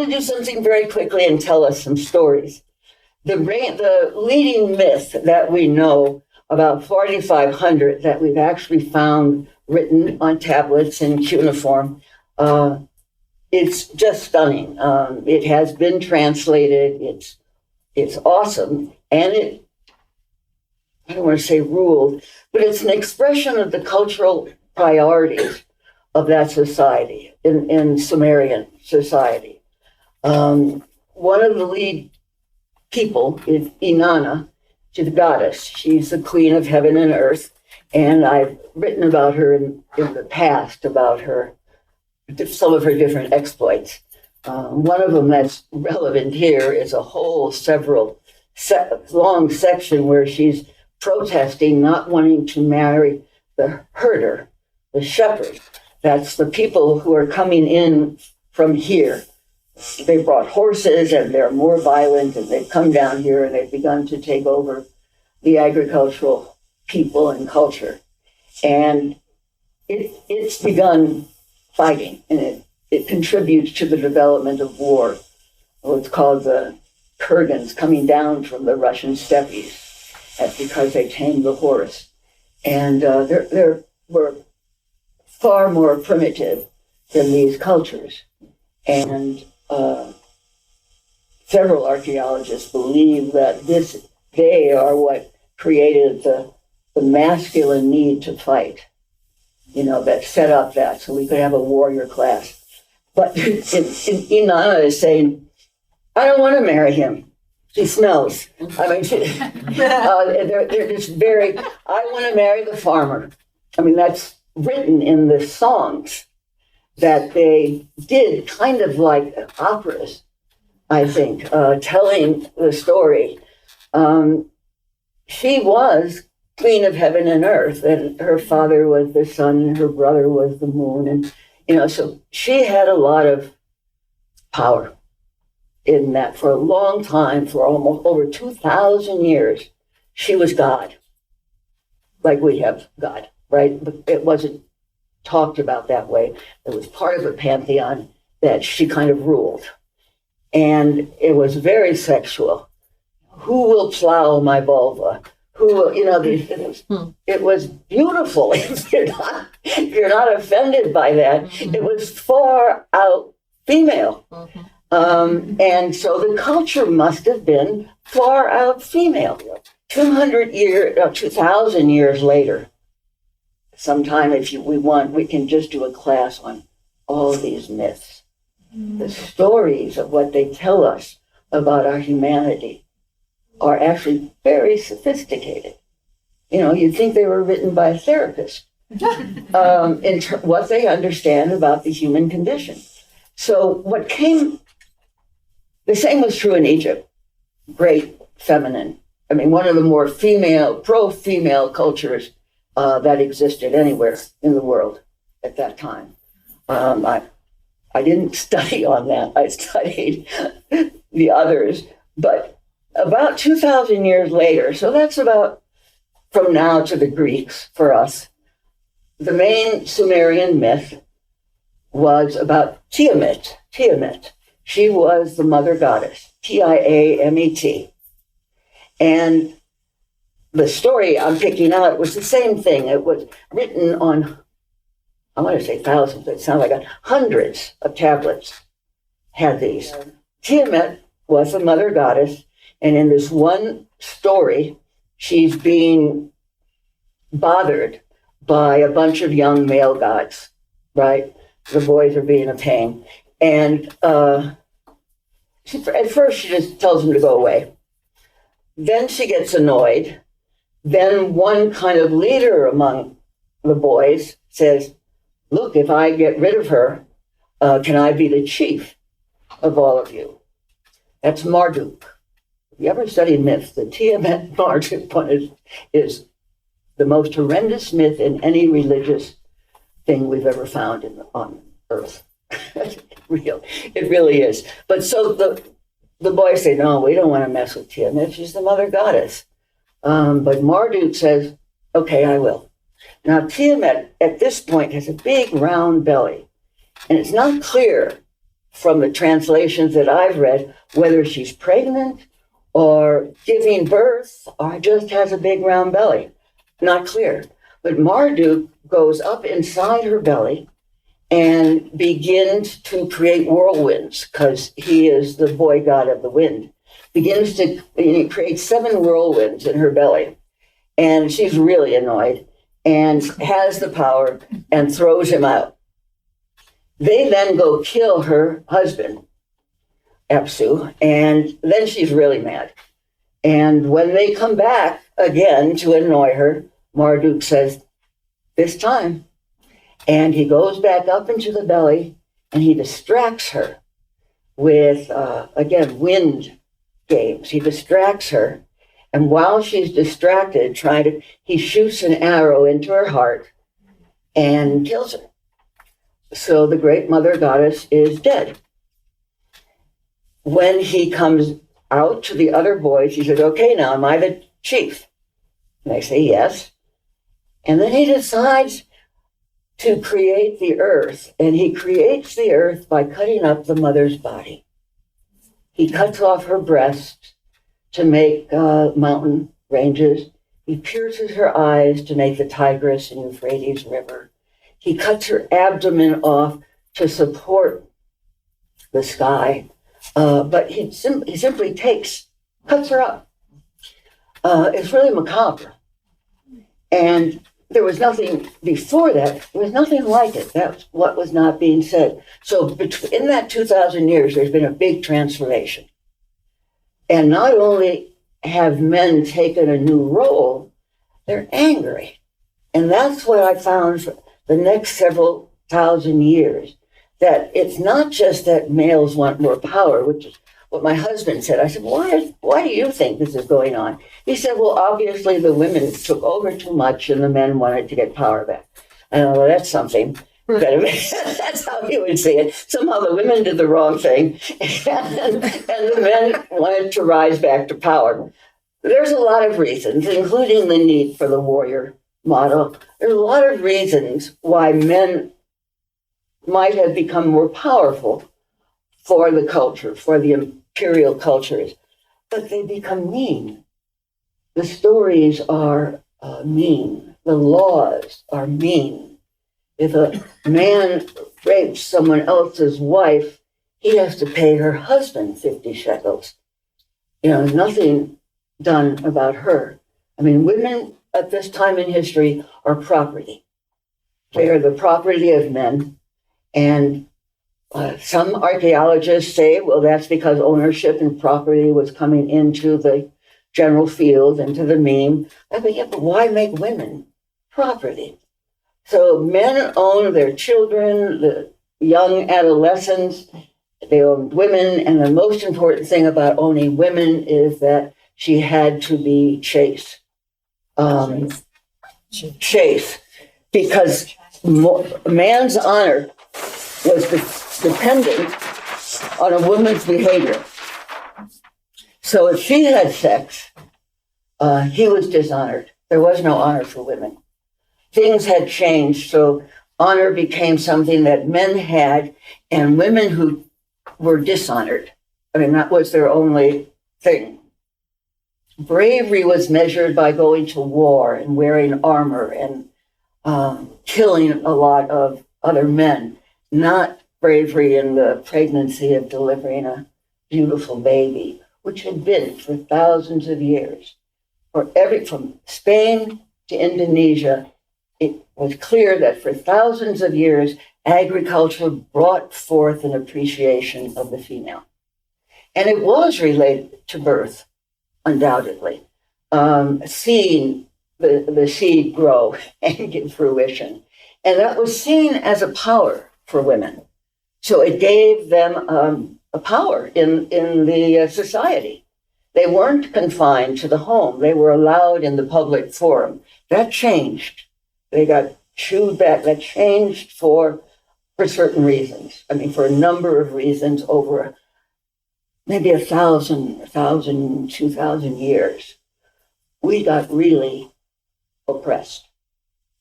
to do something very quickly and tell us some stories. The leading myth that we know about 4,500 that we've actually found written on tablets in cuneiform, it's just stunning. It has been translated. It's awesome, and I don't want to say ruled, but it's an expression of the cultural priorities of that society, in Sumerian society. One of the lead people is Inanna. She's a goddess. She's the queen of heaven and earth. And I've written about her in the past, about some of her different exploits. One of them that's relevant here is a whole long section where she's protesting not wanting to marry the herder, the shepherd. That's the people who are coming in from here. They brought horses and they're more violent, and they've come down here and they've begun to take over the agricultural people and culture. And it's begun fighting, and it contributes to the development of war. What's called the Kurgans coming down from the Russian steppes. That's because they tamed the horse. And they were far more primitive than these cultures. And several archaeologists believe that they are what created the masculine need to fight, that set up that, so we could have a warrior class. But Inanna is saying, I don't want to marry him. She smells. I mean, they're just very, I want to marry the farmer. I mean, that's written in the songs that they did, kind of like operas, I think, telling the story. She was queen of heaven and earth, and her father was the sun, and her brother was the moon, and so she had a lot of power in that. For a long time, for almost over 2,000 years, she was God, like we have God, right? But it wasn't talked about that way. It was part of a pantheon that she kind of ruled. And it was very sexual. Who will plow my vulva? Who will, it was beautiful. If you're not offended by that, it was far out female. And so the culture must have been far out female. 2,000 years later, sometime if we want, we can just do a class on all these myths. The stories of what they tell us about our humanity are actually very sophisticated. You know, you'd think they were written by a therapist what they understand about the human condition. So the same was true in Egypt. Great feminine. I mean, one of the more pro-female cultures that existed anywhere in the world at that time. I didn't study on that. I studied the others. But about 2,000 years later, so that's about from now to the Greeks for us, the main Sumerian myth was about Tiamat. Tiamat. She was the mother goddess, Tiamet. And the story I'm picking out was the same thing. It was written on, I want to say thousands, it sounds like hundreds of tablets had these. Tiamat was the mother goddess, and in this one story, she's being bothered by a bunch of young male gods, right? The boys are being a pain. And at first she just tells them to go away. Then she gets annoyed. Then one kind of leader among the boys says, look, if I get rid of her, can I be the chief of all of you? That's Marduk. If you ever study myths, the Tiamat Marduk one is the most horrendous myth in any religious thing we've ever found on Earth. It really is. But so the boys say, no, we don't want to mess with Tiamat. She's the mother goddess. But Marduk says, okay, I will. Now, Tiamat at this point has a big round belly. And it's not clear from the translations that I've read whether she's pregnant or giving birth or just has a big round belly. Not clear. But Marduk goes up inside her belly and begins to create whirlwinds, because he is the boy god of the wind. He creates 7 whirlwinds in her belly. And she's really annoyed and has the power and throws him out. They then go kill her husband, Apsu, and then she's really mad. And when they come back again to annoy her, Marduk says, this time. And he goes back up into the belly and he distracts her with, again, wind games. He distracts her. And while she's distracted, he shoots an arrow into her heart and kills her. So the great mother goddess is dead. When he comes out to the other boys, he says, okay, now am I the chief? And they say yes. And then he decides to create the earth. And he creates the earth by cutting up the mother's body. He cuts off her breast to make mountain ranges. He pierces her eyes to make the Tigris and Euphrates River. He cuts her abdomen off to support the sky. But he simply cuts her up. It's really macabre. And there was nothing before that. There was nothing like it. That's what was not being said. So in that 2,000 years, there's been a big transformation. And not only have men taken a new role, they're angry. And that's what I found for the next several thousand years, that it's not just that males want more power, which is what my husband said. I said, why do you think this is going on? He said, well, obviously the women took over too much and the men wanted to get power back. I know, well, that's something. That's how he would see it. Somehow the women did the wrong thing and the men wanted to rise back to power. There's a lot of reasons, including the need for the warrior model. There's a lot of reasons why men might have become more powerful for the culture, for the imperial cultures, but they become mean. The stories are mean. The laws are mean. If a man rapes someone else's wife, he has to pay her husband 50 shekels. Nothing done about her. I mean, women at this time in history are property. They are the property of men. And some archaeologists say, well, that's because ownership and property was coming into the general field, into the meme. I mean, yeah, but why make women property? So men own their children, the young adolescents, they owned women, and the most important thing about owning women is that she had to be chaste. Chaste, because man's honor was dependent on a woman's behavior. So if she had sex, he was dishonored. There was no honor for women. Things had changed, so honor became something that men had, and women who were dishonored. I mean, that was their only thing. Bravery was measured by going to war and wearing armor and killing a lot of other men, not bravery in the pregnancy of delivering a beautiful baby, which had been for thousands of years. From Spain to Indonesia, it was clear that for thousands of years, agriculture brought forth an appreciation of the female. And it was related to birth, undoubtedly. Seeing the seed grow and get fruition. And that was seen as a power for women. So it gave them a power in the society. They weren't confined to the home. They were allowed in the public forum. That changed. They got chewed back. That changed for certain reasons. I mean, for a number of reasons over maybe 1,000, 2,000 years. We got really oppressed.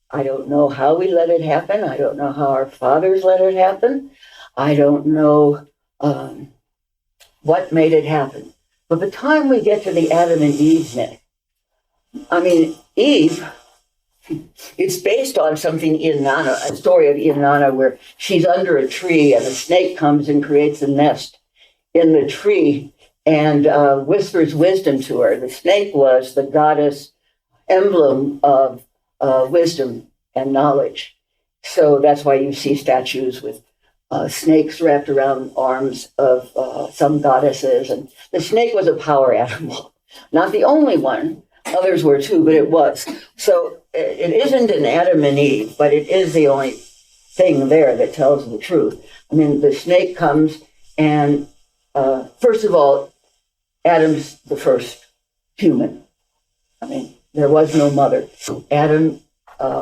I don't know how we let it happen. I don't know how our fathers let it happen. I don't know what made it happen. But by the time we get to the Adam and Eve myth, I mean, Eve, it's based on something Inanna, a story of Inanna where she's under a tree and a snake comes and creates a nest in the tree and whispers wisdom to her. The snake was the goddess emblem of wisdom and knowledge. So that's why you see statues with snakes wrapped around arms of some goddesses. And the snake was a power animal. Not the only one. Others were too, but it was. So it isn't an Adam and Eve, but it is the only thing there that tells the truth. I mean, the snake comes and, first of all, Adam's the first human. I mean, there was no mother. Adam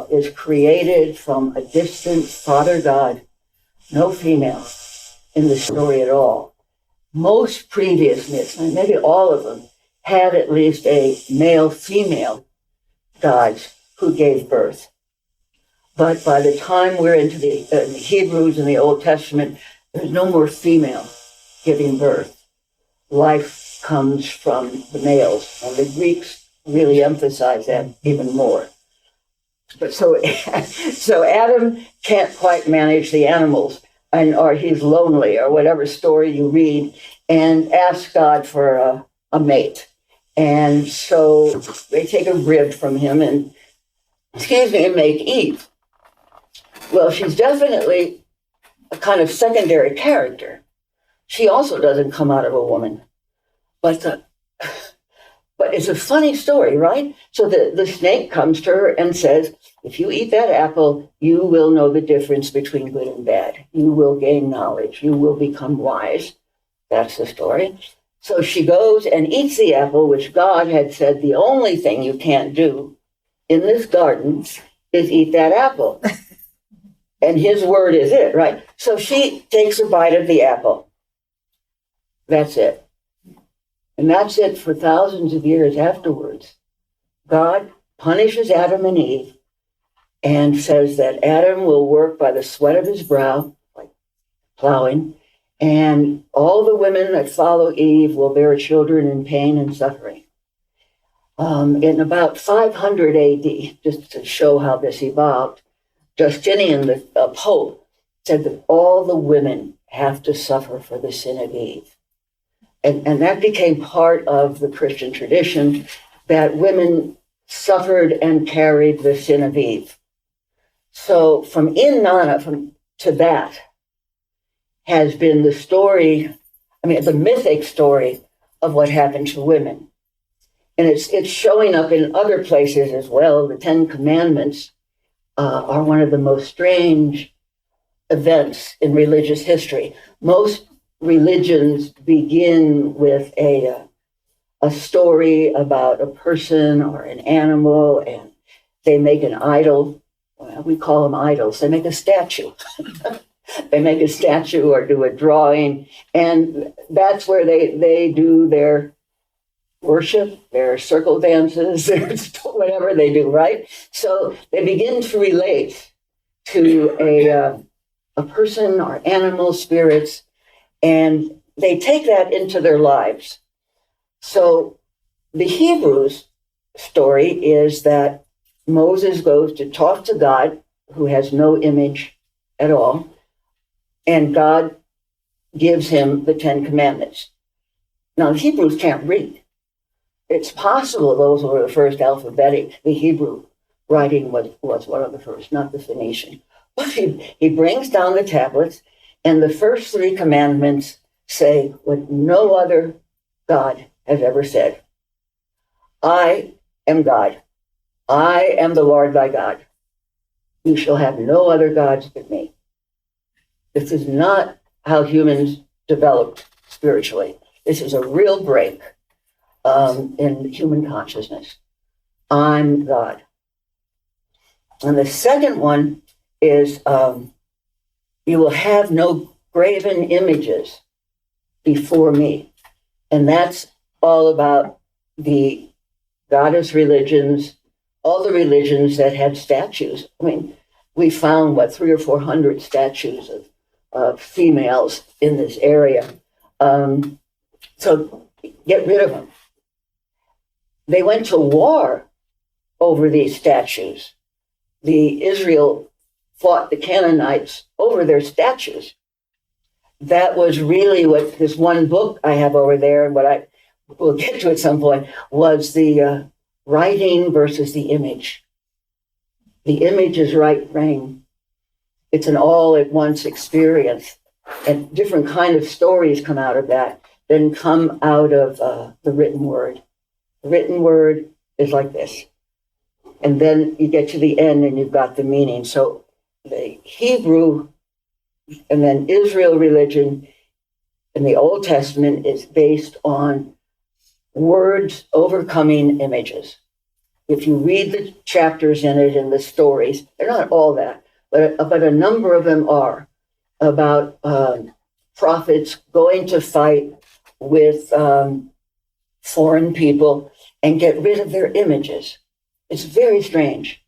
is created from a distant Father God, no female in the story at all. Most previous myths, maybe all of them, had at least a male-female gods who gave birth. But by the time we're into the Hebrews in the Old Testament, there's no more female giving birth. Life comes from the males, and the Greeks really emphasize that even more. But so Adam can't quite manage the animals, or he's lonely, or whatever story you read, and asks God for a mate. And so they take a rib from him and make Eve. Well, she's definitely a kind of secondary character. She also doesn't come out of a woman. But it's a funny story, right? So the snake comes to her and says, if you eat that apple, you will know the difference between good and bad. You will gain knowledge. You will become wise. That's the story. So she goes and eats the apple, which God had said the only thing you can't do in this garden is eat that apple. And his word is it, right? So she takes a bite of the apple. That's it. And that's it for thousands of years afterwards. God punishes Adam and Eve and says that Adam will work by the sweat of his brow, like plowing, and all the women that follow Eve will bear children in pain and suffering. In about 500 AD, just to show how this evolved, Justinian, the Pope, said that all the women have to suffer for the sin of Eve. And that became part of the Christian tradition, that women suffered and carried the sin of Eve. So from Inanna to that, has been the story, the mythic story of what happened to women. And it's showing up in other places as well. The Ten Commandments are one of the most strange events in religious history. Most religions begin with a story about a person or an animal, and they make an idol. Well, we call them idols. They make a statue. They make a statue or do a drawing, and that's where they do their worship, their circle dances, their whatever they do, right? So they begin to relate to a person or animal spirits, and they take that into their lives. So the Hebrews story is that Moses goes to talk to God, who has no image at all, and God gives him the Ten Commandments. Now, the Hebrews can't read. It's possible those were the first alphabetic. The Hebrew writing was one of the first, not the Phoenician. But he brings down the tablets, and the first three commandments say what no other God has ever said. I am God. I am the Lord thy God. You shall have no other gods but me. This is not how humans developed spiritually. This is a real break in human consciousness. I'm God. And the second one is you will have no graven images before me. And that's all about the goddess religions, all the religions that had statues. We found, 300 or 400 statues of females in this area. So get rid of them. They went to war over these statues. Israel fought the Canaanites over their statues. That was really what this one book I have over there, and what I will get to at some point, was the writing versus the image. The image is right brain. It's an all-at-once experience, and different kind of stories come out of that, then come out of the written word. The written word is like this. And then you get to the end and you've got the meaning. So the Hebrew and then Israel religion in the Old Testament is based on words overcoming images. If you read the chapters in it and the stories, they're not all that, but a number of them are about prophets going to fight with foreign people and get rid of their images. It's very strange.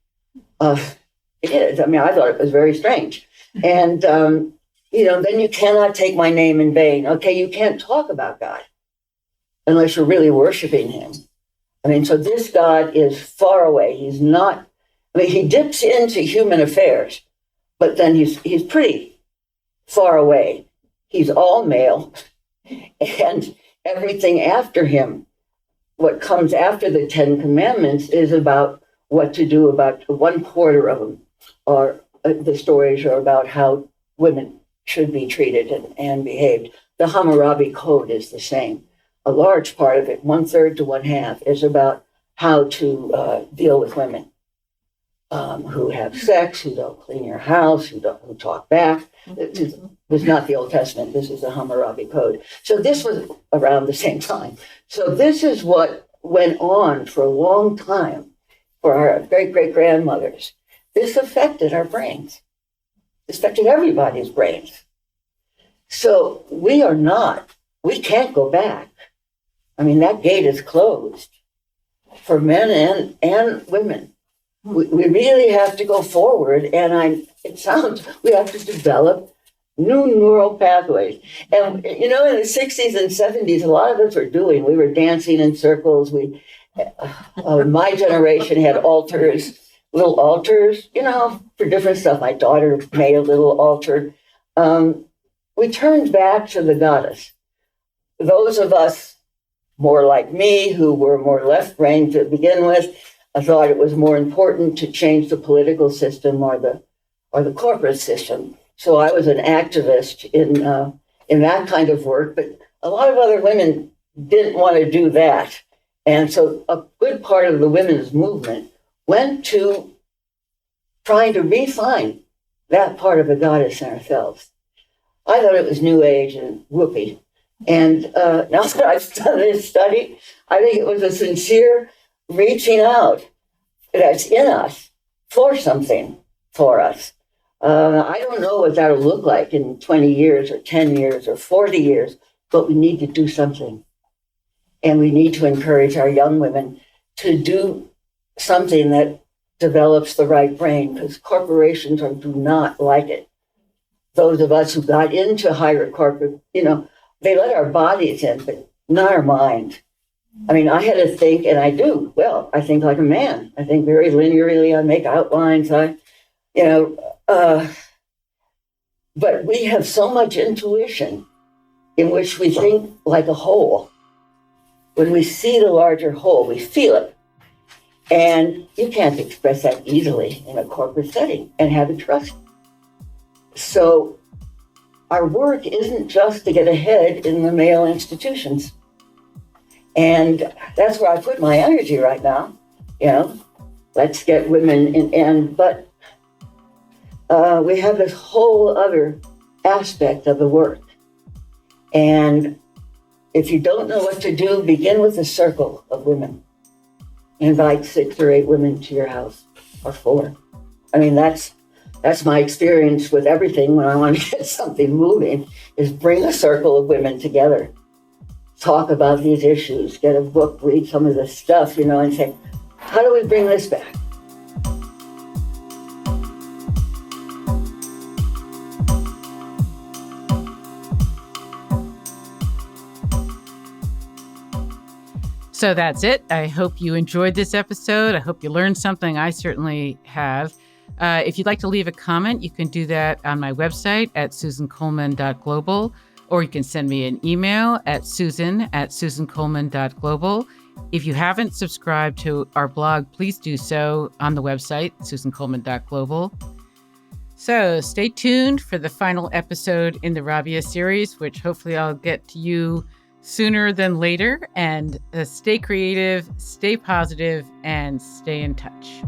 It is. I thought it was very strange. And, then you cannot take my name in vain. Okay, you can't talk about God unless you're really worshiping him. So this God is far away. He's not, he dips into human affairs, but then he's pretty far away. He's all male, and everything after him, what comes after the Ten Commandments, is about what to do. About 1/4 of them are the stories are about how women should be treated and behaved. The Hammurabi Code is the same. A large part of it, 1/3 to 1/2, is about how to deal with women who have sex, who don't clean your house, who talk back. This is not the Old Testament. This is the Hammurabi Code. So this was around the same time. So this is what went on for a long time for our great-great-grandmothers. This affected our brains. This affected everybody's brains. So we can't go back. That gate is closed for men and women. We really have to go forward, and we have to develop new neural pathways. And, in the 60s and 70s, a lot of us we were dancing in circles. My generation had little altars, for different stuff. My daughter made a little altar. We turned back to the goddess. Those of us more like me, who were more left-brained to begin with, I thought it was more important to change the political system or the corporate system. So I was an activist in that kind of work, but a lot of other women didn't want to do that. And so a good part of the women's movement went to trying to refine that part of the goddess in ourselves. I thought it was New Age and whoopee. And now that I've done this study, I think it was a sincere reaching out that's in us for something for us. I don't know what that'll look like in 20 years or 10 years or 40 years, but we need to do something. And we need to encourage our young women to do something that develops the right brain, because corporations do not like it. Those of us who got into higher corporate, they let our bodies in, but not our mind. I mean, I had to think, and I do. Well, I think like a man. I think very linearly. I make outlines. But we have so much intuition in which we think like a whole. When we see the larger whole, we feel it. And you can't express that easily in a corporate setting and have it trust. So our work isn't just to get ahead in the male institutions. And that's where I put my energy right now. Let's get women in. But we have this whole other aspect of the work. And if you don't know what to do, begin with a circle of women. Invite 6 or 8 women to your house, or 4. I mean, that's my experience with everything when I want to get something moving, is bring a circle of women together. Talk about these issues, get a book, read some of this stuff, and say, how do we bring this back? So that's it. I hope you enjoyed this episode. I hope you learned something. I certainly have. If you'd like to leave a comment, you can do that on my website at susancoleman.global, or you can send me an email at susan@susancoleman.global. If you haven't subscribed to our blog, please do so on the website, susancoleman.global. So stay tuned for the final episode in the Rabia series, which hopefully I'll get to you sooner than later. And stay creative, stay positive, and stay in touch.